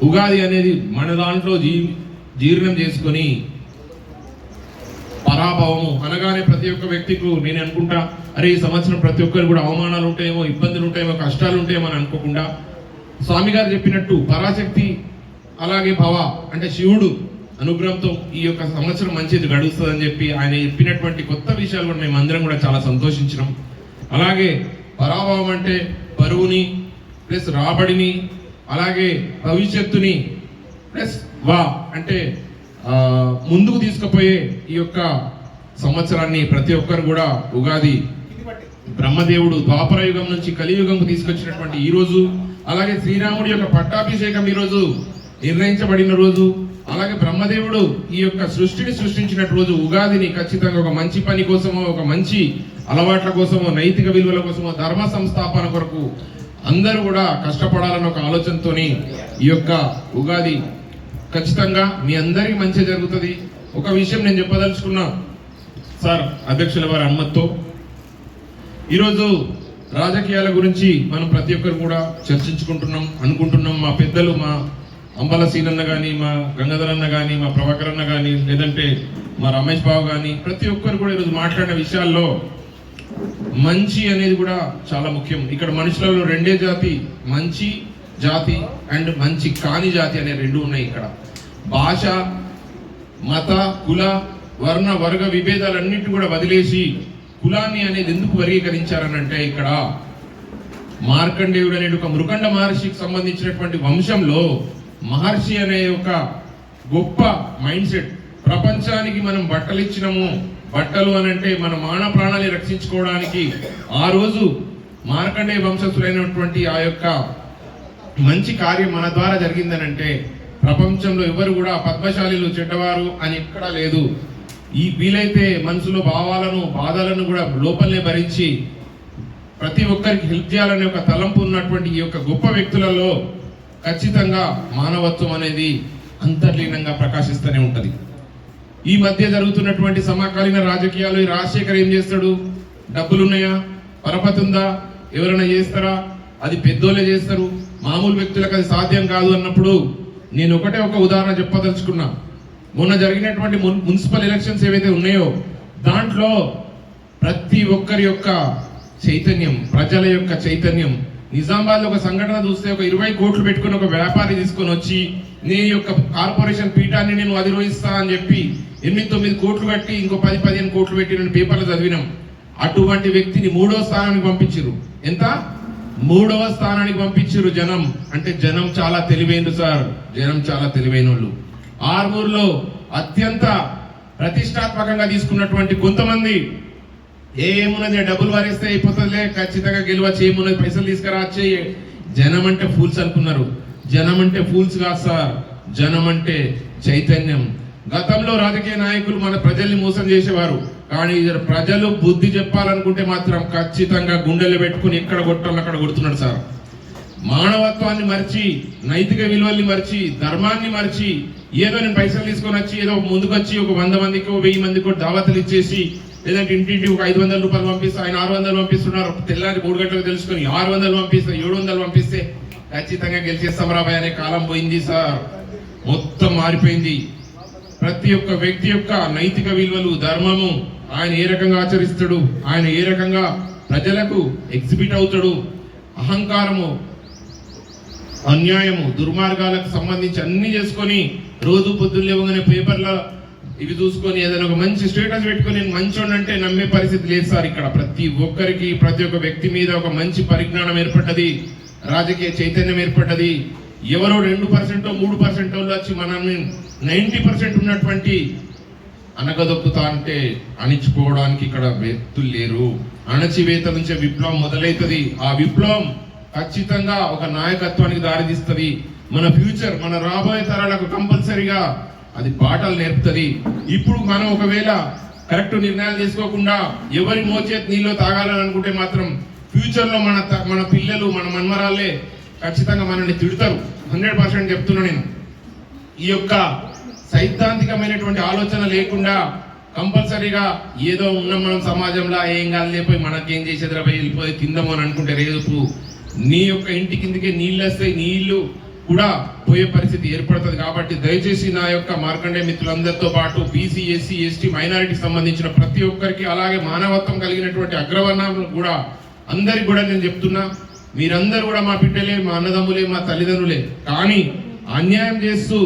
ఉగాది అనేది మన దాంట్లో జీర్ణం చేసుకొని పరాభవము అనగానే ప్రతి ఒక్క వ్యక్తికి నేను అనుకుంటా, అరే ఈ సంవత్సరం ప్రతి ఒక్కరు కూడా అవమానాలు ఉంటాయేమో, ఇబ్బందులు ఉంటాయేమో, కష్టాలు ఉంటాయేమో అని అనుకోకుండా స్వామి గారు చెప్పినట్టు పరాశక్తి అలాగే భవ అంటే శివుడు అనుగ్రహంతో ఈ యొక్క సంవత్సరం మంచిది గడుస్తుందని చెప్పి ఆయన చెప్పినటువంటి కొత్త విషయాలు కూడా మేము అందరం కూడా చాలా సంతోషించినాం. అలాగే పరాభవం అంటే పరువుని ప్లస్ రాబడిని, అలాగే భవిష్యత్తుని ప్లస్ అంటే ముందుకు తీసుకుపోయే ఈ యొక్క సంవత్సరాన్ని ప్రతి ఒక్కరు కూడా ఉగాది బ్రహ్మదేవుడు ద్వాపర యుగం నుంచి కలియుగంకు తీసుకొచ్చినటువంటి ఈ రోజు, అలాగే శ్రీరాముడి యొక్క పట్టాభిషేకం ఈరోజు నిర్ణయించబడిన రోజు, అలాగే బ్రహ్మదేవుడు ఈ యొక్క సృష్టిని సృష్టించిన రోజు ఉగాదిని ఖచ్చితంగా ఒక మంచి పని కోసమో, ఒక మంచి అలవాట్ల కోసమో, నైతిక విలువల కోసమో, ధర్మ సంస్థాపన కొరకు అందరూ కూడా కష్టపడాలన్న ఒక ఆలోచనతోని ఈ యొక్క ఉగాది ఖచ్చితంగా మీ అందరికీ మంచి జరుగుతుంది. ఒక విషయం నేను చెప్పదలుచుకున్నా సార్, అధ్యక్షుల వారి అనుమతితో, ఈరోజు రాజకీయాల గురించి మనం ప్రతి ఒక్కరు కూడా అనుకుంటున్నాం. మా పెద్దలు, మా అంబల సీనన్న కానీ, మా గంగాధర్ అన్న కానీ, మా ప్రభాకర్ అన్న కానీ, లేదంటే మా రమేష్ బాబు కానీ, ప్రతి ఒక్కరు కూడా ఈరోజు మాట్లాడిన విషయాల్లో మంచి అనేది కూడా చాలా ముఖ్యం. ఇక్కడ మనుషులలో రెండే జాతి, మంచి జాతి అండ్ మంచి కాని జాతి అనే రెండు ఉన్నాయి. ఇక్కడ భాష, మత, కుల, వర్ణ, వర్గ విభేదాలన్నిటి కూడా వదిలేసి కులాన్ని అనేది ఎందుకు వర్గీకరించారనంటే, ఇక్కడ మార్కండేయుడు అనే ఒక మృకండ మహర్షికి సంబంధించినటువంటి వంశంలో మహర్షి అనే ఒక గొప్ప మైండ్ సెట్, ప్రపంచానికి మనం బట్టలు ఇచ్చినాము, బట్టలు అనంటే మన మాన ప్రాణాన్ని రక్షించుకోవడానికి ఆ రోజు మార్కండేయ వంశస్థులైనటువంటి ఆ యొక్క మంచి కార్యం మన ద్వారా జరిగిందనంటే, ప్రపంచంలో ఎవరు కూడా పద్మశాలీలు చెడ్డవారు అని ఎక్కడా లేదు. ఈ వీలైతే మనసులో భావాలను, బాధలను కూడా లోపలనే భరించి ప్రతి ఒక్కరికి హెల్ప్ చేయాలనే ఒక తలంపు ఉన్నటువంటి ఈ యొక్క గొప్ప వ్యక్తులలో ఖచ్చితంగా మానవత్వం అనేది అంతర్లీనంగా ప్రకాశిస్తూనే ఉంటుంది. ఈ మధ్య జరుగుతున్నటువంటి సమకాలీన రాజకీయాలు, ఈ రాజశేఖర్ ఏం చేస్తాడు? డబ్బులున్నాయా, పరపతి ఉందా, ఎవరైనా చేస్తారా? అది పెద్దోళ్ళే చేస్తారు, మామూలు వ్యక్తులకు అది సాధ్యం కాదు అన్నప్పుడు నేను ఒక ఉదాహరణ చెప్పదలుచుకున్నా. మొన్న జరిగినటువంటి మున్సిపల్ ఎలక్షన్స్ ఏవైతే ఉన్నాయో దాంట్లో ప్రతి ఒక్కరి యొక్క చైతన్యం, ప్రజల యొక్క చైతన్యం, నిజామాబాద్లో ఒక సంఘటన చూస్తే ఒక 20 కోట్లు పెట్టుకుని ఒక వ్యాపారి తీసుకొని వచ్చి నీ యొక్క కార్పొరేషన్ పీఠాన్ని నేను అధిరోహిస్తా అని చెప్పి 8-9 కోట్లు కట్టి ఇంకో 10-15 కోట్లు పెట్టి నేను పేపర్లో చదివినాం. అటువంటి వ్యక్తిని 3వ స్థానానికి పంపించారు. ఎంత? 3వ స్థానానికి పంపించారు. జనం అంటే జనం చాలా తెలివైనరు సార్, జనం చాలా తెలివైన వాళ్ళు. ఆర్మూర్లో అత్యంత ప్రతిష్టాత్మకంగా తీసుకున్నటువంటి కొంతమంది ఏమున్నది, డబ్బులు వారిస్తే అయిపోతుందిలే, ఖచ్చితంగా గెలవచ్చు, ఏమున్నది, పైసలు తీసుకురాచ్చే, జనం అంటే ఫూల్స్ అనుకున్నారు. జనం అంటే ఫూల్స్ కాదు సార్, జనం అంటే చైతన్యం. గతంలో రాజకీయ నాయకులు మన ప్రజల్ని మోసం చేసేవారు, కానీ ప్రజలు బుద్ధి చెప్పాలనుకుంటే మాత్రం ఖచ్చితంగా గుండెలు పెట్టుకుని ఎక్కడ కొట్టాలని అక్కడ కొడుతున్నాడు సార్. మానవత్వాన్ని మర్చి, నైతిక విలువల్ని మర్చి, ధర్మాన్ని మర్చి, ఏదో నేను పైసలు తీసుకొని వచ్చి ఏదో ముందుకు వచ్చి ఒక 100 మందికో 1000 మందికో దావతలు ఇచ్చేసి, లేదంటే ఇంటింటి ఒక 500 రూపాయలు పంపిస్తే ఆయన 600 పంపిస్తున్నారు, తెల్లారి 3 గంటలకు తెలుసుకొని 600 పంపిస్తే 700 పంపిస్తే ఖచ్చితంగా గెలిచేస్తాం రాబాయ్ అనే కాలం పోయింది సార్. మొత్తం మారిపోయింది. ప్రతి ఒక్క వ్యక్తి యొక్క నైతిక విలువలు, ధర్మము, ఆయన ఏ రకంగా ఆచరిస్తాడు, ఆయన ఏ రకంగా ప్రజలకు ఎగ్జిబిట్ అవుతాడు, అహంకారము, అన్యాయము, దుర్మార్గాలకు సంబంధించి అన్ని చేసుకొని రోజు పొద్దున్న లేవగానే పేపర్లో ఇవి చూసుకొని ఏదైనా ఒక మంచి స్టేటస్ పెట్టుకొని నేను మంచోడు అంటే నమ్మే పరిస్థితి లేదు సార్. ఇక్కడ ప్రతి ఒక్కరికి, ప్రతి ఒక్క వ్యక్తి మీద ఒక మంచి పరిజ్ఞానం ఏర్పడ్డది, రాజకీయ చైతన్యం ఏర్పడ్డది. ఎవరో 2% 3% వాళ్ళు వచ్చి మనల్ని 90% ఉన్నటువంటి అనగదొక్కుతా అంటే అణించుకోవడానికి ఇక్కడ వ్యక్తులు లేరు. అణచివేత నుంచే విప్లవం మొదలవుతుంది. ఆ విప్లవం ఖచ్చితంగా ఒక నాయకత్వానికి దారితీస్తుంది. మన ఫ్యూచర్, మన రాబోయే తరాలకు కంపల్సరీగా అది పాఠాలు నేర్పుతుంది. ఇప్పుడు మనం ఒకవేళ కరెక్ట్ నిర్ణయాలు తీసుకోకుండా ఎవరి మోచేతి నీళ్ళు తాగాలని అనుకుంటే మాత్రం ఫ్యూచర్లో మన పిల్లలు, మన మన్మరాళ్ళే ఖచ్చితంగా మనల్ని తిడతారు. 100% చెప్తున్నా నేను. ఈ యొక్క సైద్ధాంతికమైనటువంటి ఆలోచన లేకుండా కంపల్సరీగా ఏదో ఉన్నాం మనం సమాజంలో, ఏం కాదు లేకపోయి మనకేం చేసేది రా వెళ్ళిపోయి తిందాము అని అనుకుంటే రేపు నీ యొక్క ఇంటి కిందకే నీళ్ళు వస్తాయి, నీళ్లు కూడా పోయే పరిస్థితి ఏర్పడుతుంది. కాబట్టి దయచేసి నా యొక్క మార్కండే మిత్రులందరితో పాటు బీసీ, ఎస్సీ, ఎస్టీ, మైనారిటీకి సంబంధించిన ప్రతి ఒక్కరికి, అలాగే మానవత్వం కలిగినటువంటి అగ్రవర్ణాలు కూడా అందరికి కూడా నేను చెప్తున్నా, మీరందరూ కూడా మా బిడ్డలే, మా అన్నదమ్ములే, మా తల్లిదండ్రులే. కానీ అన్యాయం చేస్తూ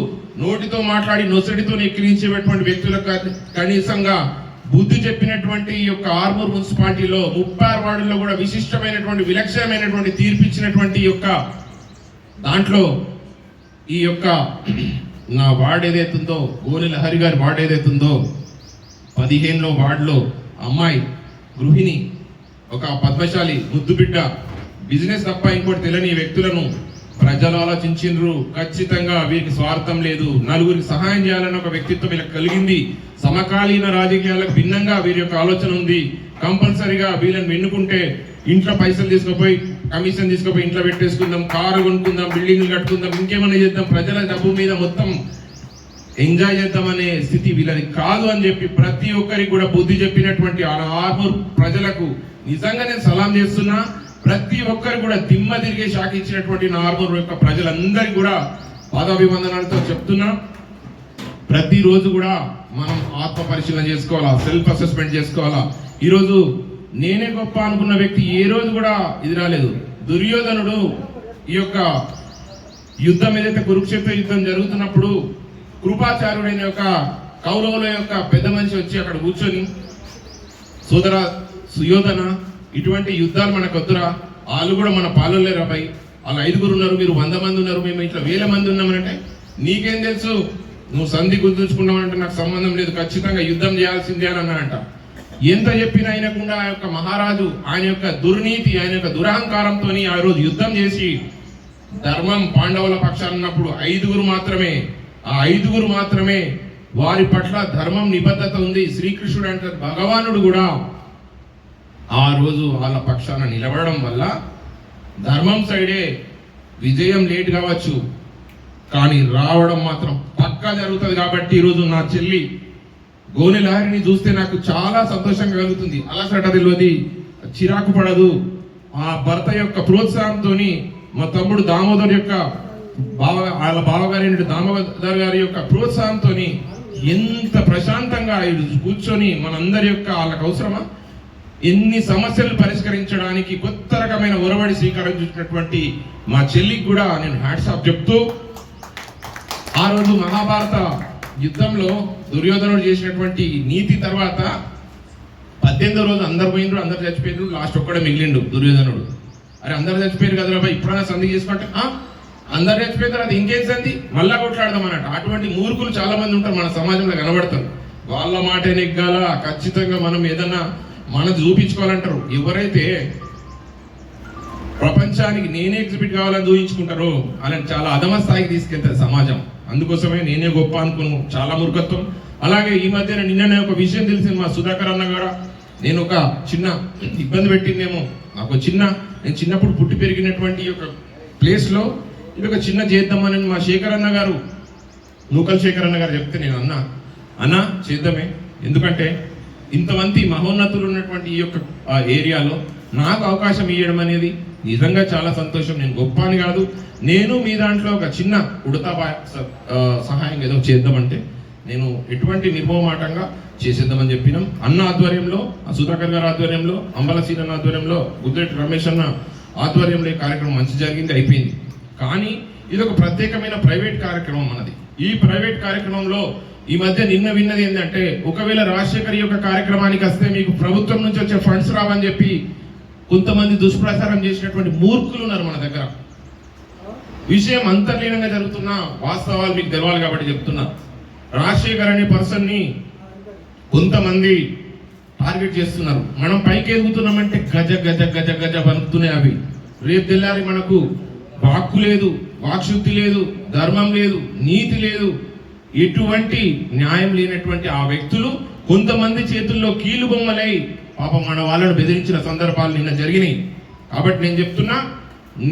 నోటితో మాట్లాడి నొసడితో ఎక్కిరించేటువంటి వ్యక్తులకు కనీసంగా బుద్ధి చెప్పినటువంటి ఈ యొక్క ఆర్మూర్ మున్సిపాలిటీలో 36 వార్డుల్లో కూడా విశిష్టమైనటువంటి, విలక్షణమైనటువంటి తీర్పిచ్చినటువంటి యొక్క దాంట్లో ఈ యొక్క నా వార్డు ఏదైతుందో, గోనె లహరి గారి వార్డు ఏదైతుందో 15లో వార్డులో అమ్మాయి గృహిణి, ఒక పద్మశాలి ముద్దు బిడ్డ, బిజినెస్ తప్ప ఇంకోటి తెలియని వ్యక్తులను ప్రజలు ఆలోచించిండ్రు. ఖచ్చితంగా వీరికి స్వార్థం లేదు, నలుగురికి సహాయం చేయాలన్న ఒక వ్యక్తిత్వం వీళ్ళకి కలిగింది. సమకాలీన రాజకీయాలకు భిన్నంగా వీరి యొక్క ఆలోచన ఉంది. కంపల్సరీగా వీళ్ళని ఎన్నుకుంటే ఇంట్లో పైసలు తీసుకుపోయి, కమిషన్ తీసుకుపోయి ఇంట్లో పెట్టేసుకుందాం, కారు కొనుక్కుందాం, బిల్డింగ్లు కట్టుకుందాం, ఇంకేమైనా చేద్దాం, ప్రజల డబ్బు మీద మొత్తం ఎంజాయ్ చేద్దామనే స్థితి వీళ్ళది కాదు అని చెప్పి ప్రతి ఒక్కరికి కూడా బుద్ధి చెప్పినటువంటి ఆర్మూర్ ప్రజలకు నిజంగా నేను సలాం చేస్తున్నా. ప్రతి ఒక్కరు కూడా దిమ్మ తిరిగే షాక్ ఇచ్చినటువంటి నా ఆర్మూర్ యొక్క ప్రజలందరికీ కూడా పాదాభివందనాలతో చెప్తున్నా. ప్రతిరోజు కూడా మనం ఆత్మ పరిశీలన చేసుకోవాలా, సెల్ఫ్ అసెస్మెంట్ చేసుకోవాలా. ఈరోజు నేనే గొప్ప అనుకున్న వ్యక్తి ఏ రోజు కూడా ఇది రాలేదు. దుర్యోధనుడు ఈ యొక్క యుద్ధం ఏదైతే కురుక్షేత్ర యుద్ధం జరుగుతున్నప్పుడు కృపాచార్యుడైన యొక్క కౌరవుల యొక్క పెద్ద మనిషి వచ్చి అక్కడ కూర్చొని, సోదర సుయోధన, ఇటువంటి యుద్ధాలు మనకు వద్దురా, వాళ్ళు కూడా మన పాలనలేరా పై, వాళ్ళు 5 ఉన్నారు, మీరు 100 మంది ఉన్నారు, మేము ఇట్లా 1000 మంది ఉన్నామనంటే నీకేం తెలుసు, నువ్వు సంధి గుర్తుంచుకున్నావంటే నాకు సంబంధం లేదు, ఖచ్చితంగా యుద్ధం చేయాల్సిందే అని అన్నాడంట. ఎంత చెప్పినా ఆయనకుండా ఆ యొక్క మహారాజు ఆయన యొక్క దుర్నీతి, ఆయన యొక్క దురహంకారంతో ఆ రోజు యుద్ధం చేసి ధర్మం పాండవుల పక్షాన ఉన్నప్పుడు 5 మాత్రమే, ఆ 5 మాత్రమే వారి పట్ల ధర్మం నిబద్ధత ఉంది. శ్రీకృష్ణుడు అంటే భగవానుడు కూడా ఆ రోజు వాళ్ళ పక్షాన నిలబడడం వల్ల ధర్మం సైడే విజయం లేట్ కావచ్చు, కానీ రావడం మాత్రం పక్కా జరుగుతుంది. కాబట్టి ఈరోజు నా చెల్లి గోనె లహరిని చూస్తే నాకు చాలా సంతోషంగా కలుగుతుంది. అలసట తెలియదు, చిరాకు పడదు. ఆ భర్త యొక్క ప్రోత్సాహంతో మా తమ్ముడు దామోదర్ యొక్క వాళ్ళ బావగారి దామోదర్ గారి యొక్క ప్రోత్సాహంతో ఎంత ప్రశాంతంగా కూర్చొని మనందరి యొక్క వాళ్ళకి అవసరమా ఎన్ని సమస్యలు పరిష్కరించడానికి కొత్త రకమైన ఒరవడి స్వీకరించినటువంటి మా చెల్లికి కూడా నేను హ్యాట్స్ ఆఫ్ చెప్తూ, ఆ రోజు మహాభారత యుద్ధంలో దుర్యోధనుడు చేసినటువంటి నీతి తర్వాత 18వ రోజు అందరు పోయినరు, అందరు చచ్చిపోయినరు, లాస్ట్ ఒక్కడే మిగిలిండు దుర్యోధనుడు. అరే అందరు చచ్చిపోయారు కదరా బాయ్, ఇప్పుడైనా సంధి చేసుకుంటే అందరు చచ్చిపోయిన తర్వాత ఇంకేం సంధి, మళ్ళా కొట్లాడదాం అన్నట్టు. అటువంటి మూర్ఖులు చాలా మంది ఉంటారు మన సమాజంలో కనబడతారు. వాళ్ళ మాట నెగ్గాల, ఖచ్చితంగా మనం ఏదన్నా మనది చూపించుకోవాలంటారు. ఎవరైతే ప్రపంచానికి నేనే ఎగ్జిబిట్ కావాలని చూపించుకుంటారో అలాంటి చాలా అధమ స్థాయికి తీసుకెళ్తారు సమాజం. అందుకోసమే నేనే గొప్ప అనుకున్నాను, చాలా మూర్ఖత్వం. అలాగే ఈ మధ్యన నిన్ననే ఒక విషయం తెలిసింది, మా సుధాకర్ అన్న కూడా నేను ఒక చిన్న ఇబ్బంది పెట్టిందేమో, నాకు నేను చిన్నప్పుడు పుట్టి పెరిగినటువంటి ఒక ప్లేస్లో ఇది ఒక చిన్న చేద్దామని మా శేఖర్ అన్న గారు, నూకల్ శేఖర్ అన్న గారు చెప్తే నేను అన్నా చేద్దామే, ఎందుకంటే ఇంతమంది మహోన్నతులు ఉన్నటువంటి ఈ యొక్క ఏరియాలో నాకు అవకాశం ఇవ్వడం అనేది నిజంగా చాలా సంతోషం. నేను గొప్ప అని కాదు, నేను మీ దాంట్లో ఒక చిన్న ఉడతా సహాయం ఏదో చేద్దామంటే నేను ఎటువంటి నిర్మోమాటంగా చేసేద్దామని చెప్పినాం. అన్న ఆధ్వర్యంలో, సుధాకర్ గారి ఆధ్వర్యంలో, అంబలసీన ఆధ్వర్యంలో, గుద్రెడ్డి రమేష్ అన్న ఆధ్వర్యంలో ఈ కార్యక్రమం మంచి జరిగింది, అయిపోయింది. కానీ ఇది ఒక ప్రత్యేకమైన ప్రైవేట్ కార్యక్రమం మనది. ఈ ప్రైవేట్ కార్యక్రమంలో ఈ మధ్య నిన్న విన్నది ఏంటంటే ఒకవేళ రాజశేఖర్ యొక్క కార్యక్రమానికి వస్తే మీకు ప్రభుత్వం నుంచి వచ్చే ఫండ్స్ రావని చెప్పి కొంతమంది దుష్ప్రచారం చేసినటువంటి మూర్ఖులు ఉన్నారు మన దగ్గర. విషయం అంతర్లీనంగా జరుగుతున్న వాస్తవాలు మీకు తెలవాలి కాబట్టి చెప్తున్నా. రాజశేఖర్ అనే పర్సన్ని కొంతమంది టార్గెట్ చేస్తున్నారు. మనం పైకి ఎదుగుతున్నామంటే గజ గజ గజ గజ వణుకుతున్నాయి అవి. రేపు తెల్లారి మనకు వాక్కు లేదు, వాక్శుద్ధి లేదు, ధర్మం లేదు, నీతి లేదు, ఎటువంటి న్యాయం లేనటువంటి ఆ వ్యక్తులు కొంతమంది చేతుల్లో కీలు బొమ్మలై పాపం మన వాళ్ళను బెదిరించిన సందర్భాలు నిన్న జరిగినాయి. కాబట్టి నేను చెప్తున్నా,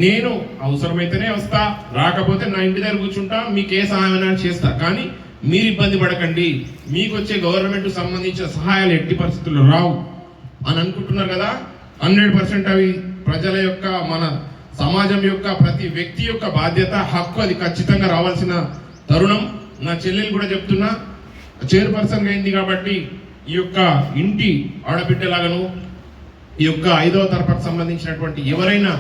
నేను అవసరమైతేనే వస్తా, రాకపోతే నా ఇంటి దగ్గర కూర్చుంటా, మీకు ఏ సహాయమైనా చేస్తా. కానీ మీరు ఇబ్బంది పడకండి, మీకు వచ్చే గవర్నమెంట్ సంబంధించిన సహాయాలు ఎట్టి పరిస్థితుల్లో రావు అని అనుకుంటున్నారు కదా. 100% అవి ప్రజల యొక్క, మన సమాజం యొక్క, ప్రతి వ్యక్తి యొక్క బాధ్యత, హక్కు. అది ఖచ్చితంగా రావాల్సిన తరుణం. నా చెల్లెలు కూడా చెప్తున్నా, చైర్పర్సన్గా అయింది కాబట్టి ఈ యొక్క ఇంటి ఆడబిడ్డలాగను ఈ యొక్క 5వ తరగతికి సంబంధించినటువంటి ఎవరైనా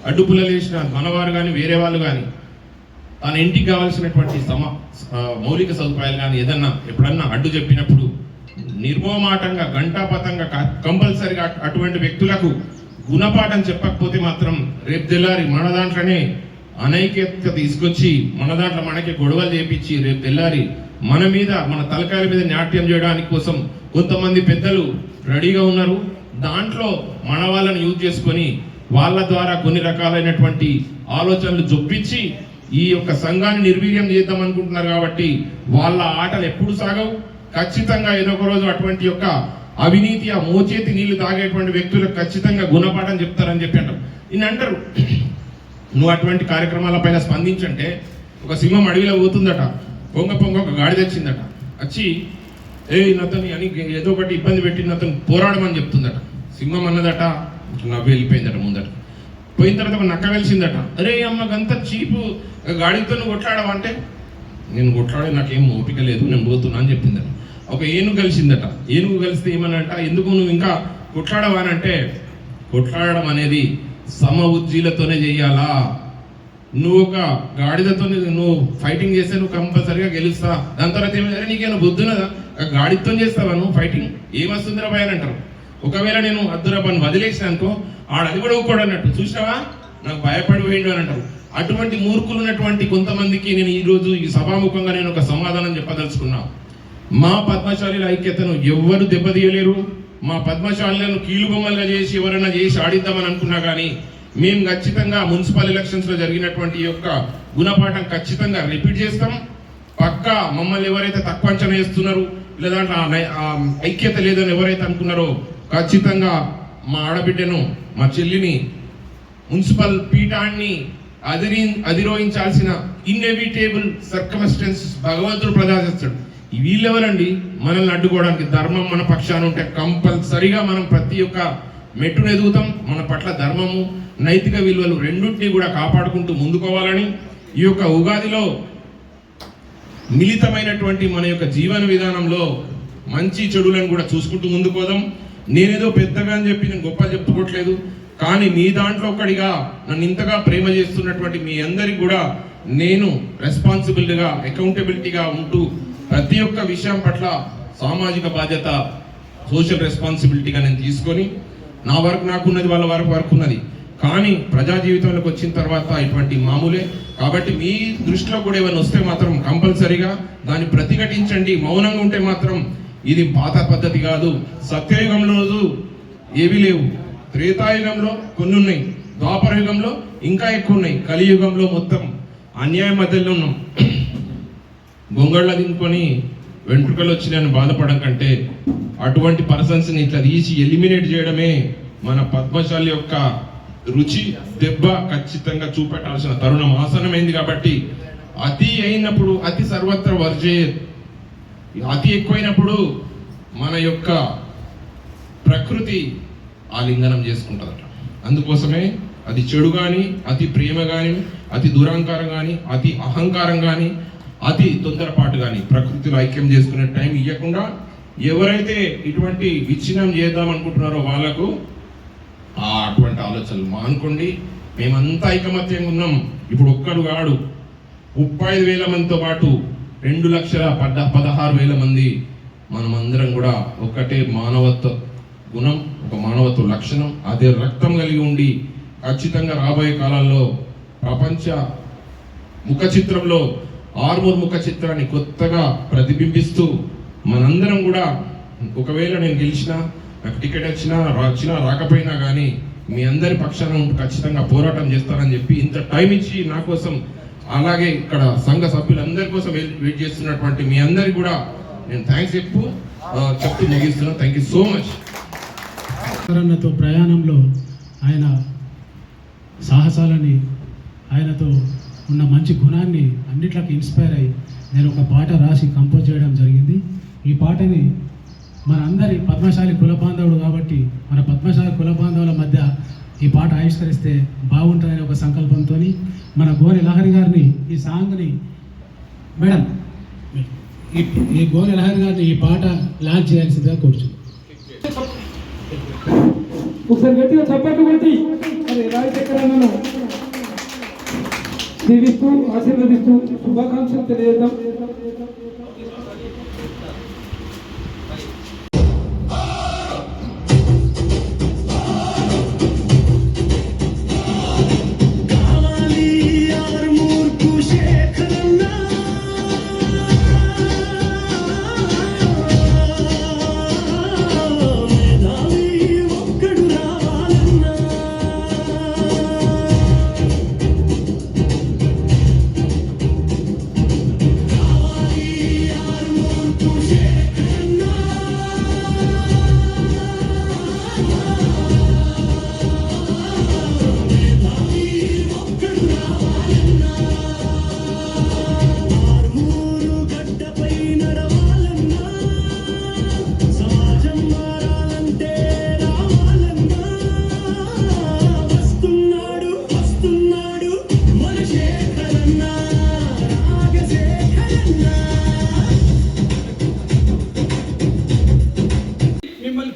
అడ్డుపుల్లలు వేసిన మనవారు కానీ వేరే వాళ్ళు కానీ తన ఇంటికి కావాల్సినటువంటి మౌలిక సదుపాయాలు కానీ ఏదన్నా ఎప్పుడన్నా అడ్డు చెప్పినప్పుడు నిర్మోమాటంగా గంటాపతంగా కంపల్సరిగా అటువంటి వ్యక్తులకు గుణపాఠం చెప్పకపోతే మాత్రం రేపు తెల్లారి మన దాంట్లోనే అనైక్యత తీసుకొచ్చి మన దాంట్లో మనకి గొడవలు చేపించి రేపు తెల్లారి మన మీద, మన తలకాయల మీద నాట్యం చేయడానికి కోసం కొంతమంది పెద్దలు రెడీగా ఉన్నారు. దాంట్లో మన వాళ్ళని యూజ్ చేసుకొని వాళ్ళ ద్వారా కొన్ని రకాలైనటువంటి ఆలోచనలు చొప్పించి ఈ యొక్క సంఘాన్ని నిర్వీర్యం చేద్దాం అనుకుంటున్నారు. కాబట్టి వాళ్ళ ఆటలు ఎప్పుడు సాగవు. ఖచ్చితంగా ఏదో ఒక రోజు అటువంటి యొక్క అవినీతి, ఆ మోచేతి నీళ్లు తాగేటువంటి వ్యక్తులకు ఖచ్చితంగా గుణపాఠం చెప్తారని చెప్పి అంటారు. ఇన్ని అంటారు, నువ్వు అటువంటి కార్యక్రమాల పైన స్పందించంటే ఒక సింహం అడవిలో పోతుందట, పొంగ ఒక గాడి తెచ్చిందట, వచ్చి నతని అని ఏదో ఒకటి ఇబ్బంది పెట్టిన అతను పోరాడమని చెప్తుందట. సింహం అన్నదట, నవ్వు వెళ్ళిపోయిందట. ముందట పోయిన తర్వాత ఒక నక్క కలిసిందట, అరే అమ్మకంత చీపు గాడితో నువ్వు కొట్లాడవా అంటే, నేను కొట్లాడే నాకేం ఓపిక లేదు, నేను పోతున్నా అని చెప్పిందట. ఒక ఏనుగు కలిసిందట, ఏనుగు కలిస్తే ఏమనంట, ఎందుకు నువ్వు ఇంకా కొట్లాడవా అని అంటే, కొట్లాడడం అనేది సమ ఉజ్జీలతోనే చెయ్యాలా, నువ్వు ఒక గాడిదతో నువ్వు ఫైటింగ్ చేస్తే నువ్వు కంపల్సరిగా గెలుస్తా. దాని తర్వాత ఏమైనా నీకేమైనా బుద్ధున్నదా, గాడితో చేస్తావా నువ్వు ఫైటింగ్, ఏమొస్తుందిరా భయ అని అంటారు. ఒకవేళ నేను అద్దురా పని వదిలేసిన అనుకో, అది కూడా ఒక్కడు అన్నట్టు, చూసినావా నాకు భయపడిపోయిండు అని అంటారు. అటువంటి మూర్ఖులు ఉన్నటువంటి కొంతమందికి నేను ఈరోజు ఈ సభాముఖంగా నేను ఒక సమాధానం చెప్పదలుచుకున్నా. మా పద్మశాలీల ఐక్యతను ఎవ్వరు దెబ్బతీయలేరు. మా పద్మశాలీలను కీలుబొమ్మలుగా చేసి ఎవరైనా చేసి ఆడిద్దామని అనుకున్నా కానీ మేము ఖచ్చితంగా మున్సిపల్ ఎలక్షన్స్లో జరిగినటువంటి యొక్క గుణపాఠం ఖచ్చితంగా రిపీట్ చేస్తాం. పక్కా మమ్మల్ని ఎవరైతే తక్కువ అంచనా వేస్తున్నారు, లేదా ఐక్యత లేదని ఎవరైతే అనుకున్నారో, ఖచ్చితంగా మా ఆడబిడ్డను, మా చెల్లిని, మున్సిపల్ పీఠాన్ని అధిరోహించాల్సిన ఇన్ఎవిటేబుల్ సర్కమ్స్టెన్సెస్ భగవంతుడు ప్రదర్శిస్తాడు. వీళ్ళెవరండి మనల్ని అడ్డుకోవడానికి? ధర్మం మన పక్షాన ఉంటే కంపల్సరిగా మనం ప్రతి ఒక్క మెట్టును ఎదుగుతాం. మన పట్ల ధర్మము, నైతిక విలువలు రెండింటినీ కూడా కాపాడుకుంటూ ముందుకోవాలని ఈ యొక్క ఉగాదిలో మిళితమైనటువంటి మన యొక్క జీవన విధానంలో మంచి చెడులను కూడా చూసుకుంటూ ముందుకోదాం. నేనేదో పెద్దగా అని చెప్పి నేను గొప్ప చెప్పుకోవట్లేదు, కానీ మీ దాంట్లో ఒకటిగా నన్ను ఇంతగా ప్రేమ చేస్తున్నటువంటి మీ అందరికి కూడా నేను రెస్పాన్సిబిలిటీగా, అకౌంటబిలిటీగా ఉంటూ ప్రతి ఒక్క విషయం పట్ల సామాజిక బాధ్యత, సోషల్ రెస్పాన్సిబిలిటీగా నేను తీసుకొని నా వరకు నాకున్నది, వాళ్ళ వరకు ఉన్నది. కానీ ప్రజా జీవితంలోకి వచ్చిన తర్వాత ఇటువంటి మామూలే. కాబట్టి మీ దృష్టిలో కూడా ఏమైనా వస్తే మాత్రం కంపల్సరీగా దాన్ని ప్రతిఘటించండి. మౌనంగా ఉంటే మాత్రం ఇది పాత పద్ధతి కాదు. సత్యయుగంలో ఏవి లేవు, త్రేతాయుగంలో కొన్ని ఉన్నాయి, ద్వాపర యుగంలో ఇంకా ఎక్కువ ఉన్నాయి, కలియుగంలో మొత్తం అన్యాయం మధ్యలో ఉన్నాం. గొంగళ్ళ తినుకొని వెంట్రుకలు వచ్చి నేను బాధపడడం కంటే అటువంటి పర్సన్స్ని ఇట్లా తీసి ఎలిమినేట్ చేయడమే మన పద్మశాలి యొక్క రుచి. దెబ్బ ఖచ్చితంగా చూపెట్టాల్సిన తరుణం ఆసనమైంది. కాబట్టి అతి అయినప్పుడు అతి సర్వత్ర వర్జే, అతి ఎక్కువైనప్పుడు మన యొక్క ప్రకృతి ఆలింగనం చేసుకుంటుందట. అందుకోసమే అది చెడు కానీ, అతి ప్రేమ కానీ, అతి దురహంకారం కానీ, అతి అహంకారం కానీ, అతి తొందరపాటు కానీ ప్రకృతిలో ఐక్యం చేసుకునే టైం ఇవ్వకుండా ఎవరైతే ఇటువంటి విచ్ఛిన్నం చేద్దాం అనుకుంటున్నారో వాళ్ళకు అటువంటి ఆలోచనలు మానుకోండి. మేమంతా ఐకమత్యంగా ఉన్నాం. ఇప్పుడు ఒక్కడు కాడు, 35,000 మందితో పాటు 2,16,000 మంది మనమందరం కూడా ఒకటే మానవత్వ గుణం, ఒక మానవత్వ లక్షణం, అదే రక్తం కలిగి ఉండి ఖచ్చితంగా రాబోయే కాలంలో ప్రపంచ ముఖ చిత్రంలో ఆర్మూర్ ముఖ చిత్రాన్ని కొత్తగా ప్రతిబింబిస్తూ మనందరం కూడా ఒకవేళ నేను గెలిచినా, నాకు టికెట్ వచ్చినా రాకపోయినా కానీ మీ అందరి పక్షాన ఉంటూ ఖచ్చితంగా పోరాటం చేస్తానని చెప్పి ఇంత టైం ఇచ్చి నా కోసం, అలాగే ఇక్కడ సంఘ సభ్యులందరి కోసం వెయిట్ చేస్తున్నటువంటి మీ అందరికి కూడా నేను థ్యాంక్స్ చెప్తూ ముగిస్తున్నాను. Thank you so much. అన్నతో ప్రయాణంలో ఆయన సాహసాలని, ఆయనతో ఉన్న మంచి గుణాన్ని అన్నిట్లకి ఇన్స్పైర్ అయ్యి నేను ఒక పాట రాసి కంపోజ్ చేయడం జరిగింది. ఈ పాటని మన అందరి పద్మశాలి కుల బాంధవుడు కాబట్టి మన పద్మశాలి కుల బాంధవుల మధ్య ఈ పాట ఆవిష్కరిస్తే బాగుంటుందనే ఒక సంకల్పంతో మన గోనె లహరి గారిని ఈ సాంగ్ని మేడం ఈ గోనె లహరి గారిని ఈ పాట లాంచ్ చేయాల్సిందిగా కోరుచు. ఒకసారి గట్టిగా చప్పట్లు కొట్టి మరి రాజశేఖర్ అన్నను దీవిస్తూ ఆశీర్వదిస్తూ శుభాకాంక్షలు తెలియజేద్దాం.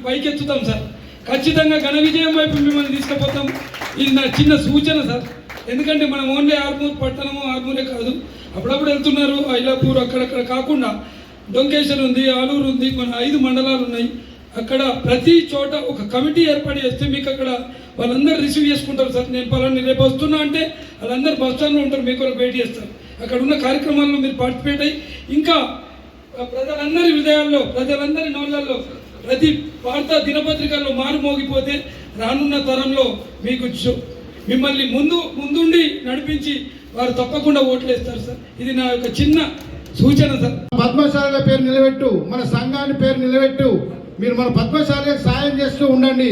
పైకెత్తుతాం సార్, ఖచ్చితంగా ఘన విజయం వైపు మిమ్మల్ని తీసుకుపోతాం. ఇది నా చిన్న సూచన సార్. ఎందుకంటే మనం ఓన్లీ ఆర్మూర్ పట్టణము, ఆర్మూరే కాదు, అప్పుడప్పుడు వెళ్తున్నారు ఐలాపూర్, అక్కడక్కడ కాకుండా డొంకేశ్వర్ ఉంది, ఆలూరు ఉంది, మన 5 మండలాలు ఉన్నాయి. అక్కడ ప్రతి చోట ఒక కమిటీ ఏర్పాటు చేస్తే మీకు అక్కడ వాళ్ళందరూ రిసీవ్ చేసుకుంటారు సార్. నేను పలాన్ని రేపు వస్తున్నా అంటే వాళ్ళందరూ బస్ స్టాండ్లో ఉంటారు, మీకు వెయిట్ చేస్తారు. అక్కడ ఉన్న కార్యక్రమాల్లో మీరు పార్టిసిపేట్ అయ్యి ఇంకా ప్రజలందరి హృదయాల్లో, ప్రజలందరి నోళ్ళల్లో, ప్రతి వార్తా దినపత్రికల్లో మారుమోగిపోతే రానున్న తరంలో మీకు మిమ్మల్ని ముందుండి నడిపించి వారు తప్పకుండా ఓట్లేస్తారు సార్. ఇది నా యొక్క చిన్న సూచన సార్. పద్మశాల పేరు నిలబెట్టు, మన సంఘాన్ని పేరు నిలబెట్టు, మీరు మన పద్మశాలకు సాయం చేస్తూ ఉండండి.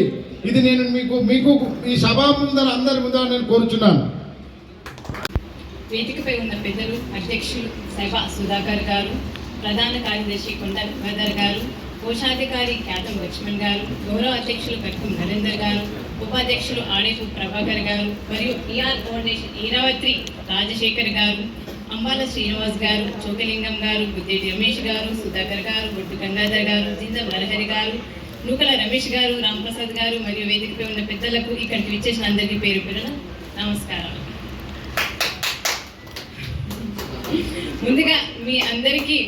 ఇది నేను మీకు ఈ సభా ముందర అందరి ముందర నేను కోరుచున్నాను. వేదికపై ఉన్న పెద్దలు, అధ్యక్షులు సైబా సుధాకర్ గారు, ప్రధాన కార్యదర్శి కొండ గంగాధర్ గారు, కోశాధికారి ఖ్యాతం లక్ష్మణ్ గారు, గౌరవ అధ్యక్షులు కట్టం నరేందర్ గారు, ఉపాధ్యక్షులు ఆడేపు ప్రభాకర్ గారు, మరియు ఈఆర్ ఫౌండేషన్ ఈరావత్రి రాజశేఖర్ గారు, అంబాల శ్రీనివాస్ గారు, చోకలింగం గారు, గుద్దేటి రమేష్ గారు, సుధాకర్ గారు, బొడ్డు గంగాధర్ గారు, జింజం నరహరి గారు, నూకల రమేష్ గారు, రాంప్రసాద్ గారు మరియు వేదికపై ఉన్న పెద్దలకు, ఇక్కడికి విచ్చేసిన అందరికీ పేరు పేరున నమస్కారం. ముందుగా మీ అందరికీ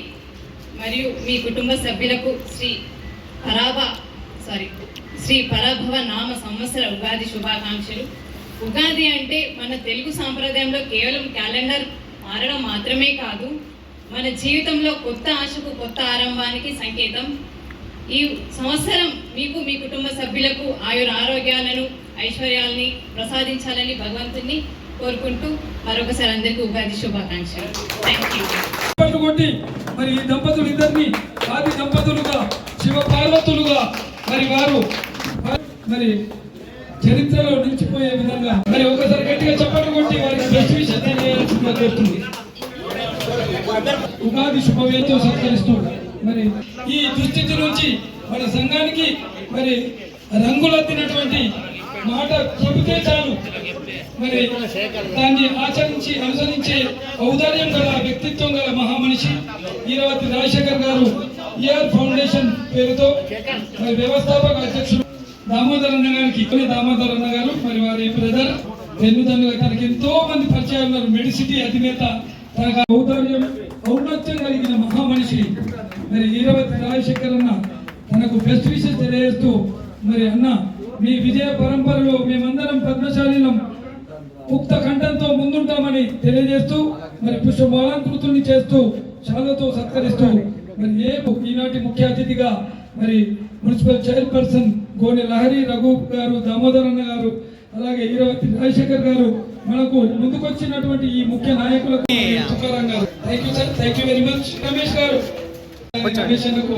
మరియు మీ కుటుంబ సభ్యులకు శ్రీ పరాభవ నామ సంవత్సర ఉగాది శుభాకాంక్షలు. ఉగాది అంటే మన తెలుగు సాంప్రదాయంలో కేవలం క్యాలెండర్ మారడం మాత్రమే కాదు, మన జీవితంలో కొత్త ఆశకు, కొత్త ఆరంభానికి సంకేతం. ఈ సంవత్సరం మీకు, మీ కుటుంబ సభ్యులకు ఆయుర ఆరోగ్యాలను, ఐశ్వర్యాలని ప్రసాదించాలని భగవంతుని కోరుకుంటూ మరొకసారి అందరికీ ఉగాది శుభాకాంక్షలు. Thank you. కొట్టి మరి ఈ దంపతులు ఇద్దరిని ఆది దంపతులుగా, శివ పార్వతులుగా మరి వారు మరి చరిత్రలో నిలిచిపోయే విధంగా మరి ఒకసారి గట్టిగా చప్పట్లు కొట్టి వారికి బెస్ట్ విషయం తెలియజేయాల్సిందిగా కోరుతుంది. ఉగాది శుభవేతో సత్కరిస్తూ మరి ఈ దుస్థితి నుంచి మన సంఘానికి మరి రంగులద్దినటువంటి మాట చెబితే చాలు, మరి దాన్ని ఆచరించి అనుసరించే ఔదార్యం గల, వ్యక్తిత్వం గల మహామనిషి ఈరావతి రాజశేఖర్ గారు ఈఆర్ ఫౌండేషన్ పేరుతో మరి వ్యవస్థాపక అధ్యక్షుడు దామోదర్ అన్న గారికి, దామోదర్ అన్న గారు మరి వారి బ్రదర్ వెన్నుదన్నుగా తనకి ఎంతో మంది పరిచయాలు ఉన్నారు. మెడిసిటీ అధినేత తనకు ఔదార్యం ఔన్నత్యం కలిగిన మహామనిషి మరి ఈరవతి రాజశేఖర్ అన్న తనకు బెస్ట్ విషెస్ తెలియజేస్తూ మరి అన్న మీ విజయ పరంపరలో మేమందరం పద్మశాలీలం ముక్త కంఠంతో ముందుంటామని తెలియజేస్తూ మరి పుష్పమాలంకృతుల్ని చేస్తూ శాలతో సత్కరిస్తూ మరి ఈనాటి ముఖ్య అతిథిగా మరి మున్సిపల్ చైర్పర్సన్ గోనె లహరి రఘు గారు, దామోదర్ అన్న గారు, అలాగే ఈరవతి రాజశేఖర్ గారు మనకు ముందుకొచ్చినటువంటి ఈ ముఖ్య నాయకులకు తుకారాం గారు thank you sir, thank you very much. Ramesh గారు రమేష్ అన్నకు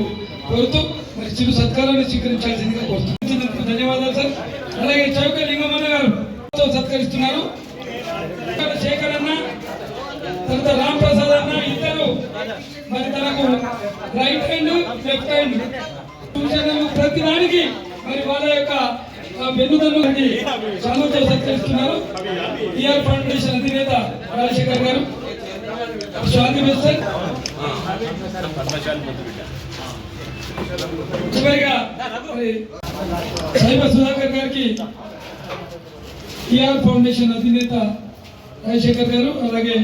కోరుతూ మరి చిరు సత్కారాన్ని స్వీకరించాల్సిందిగా కోరుతున్నందుకు ధన్యవాదాలు సార్. అలాగే చౌక లింగమన్న గారు సత్కరిస్తున్నారు. శేఖర్ అన్న తర్వాత రామ్ ప్రసాద్ అన్న ఇద్దరు మరి తనకు రైట్ హ్యాండ్ లెఫ్ట్ హ్యాండ్ సూచనలు ప్రతి దానికి మరి వాళ్ళ యొక్క వెన్నుదన్నులకి చదువుతో సత్కరిస్తున్నారు. టిఆర్ ఫౌండేషన్ అధినేత రాజశేఖర్ గారు స్వాతి మిస్టర్ చివరిగా మరి సైబ సుధాకర్ గారికి టిఆర్ ఫౌండేషన్ అధినేత రాజశేఖర్ గారు, అలాగే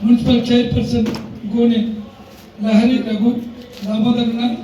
మున్సిపల్ చైర్పర్సన్ గోనె లహరి రఘు దామోదర్ అన్న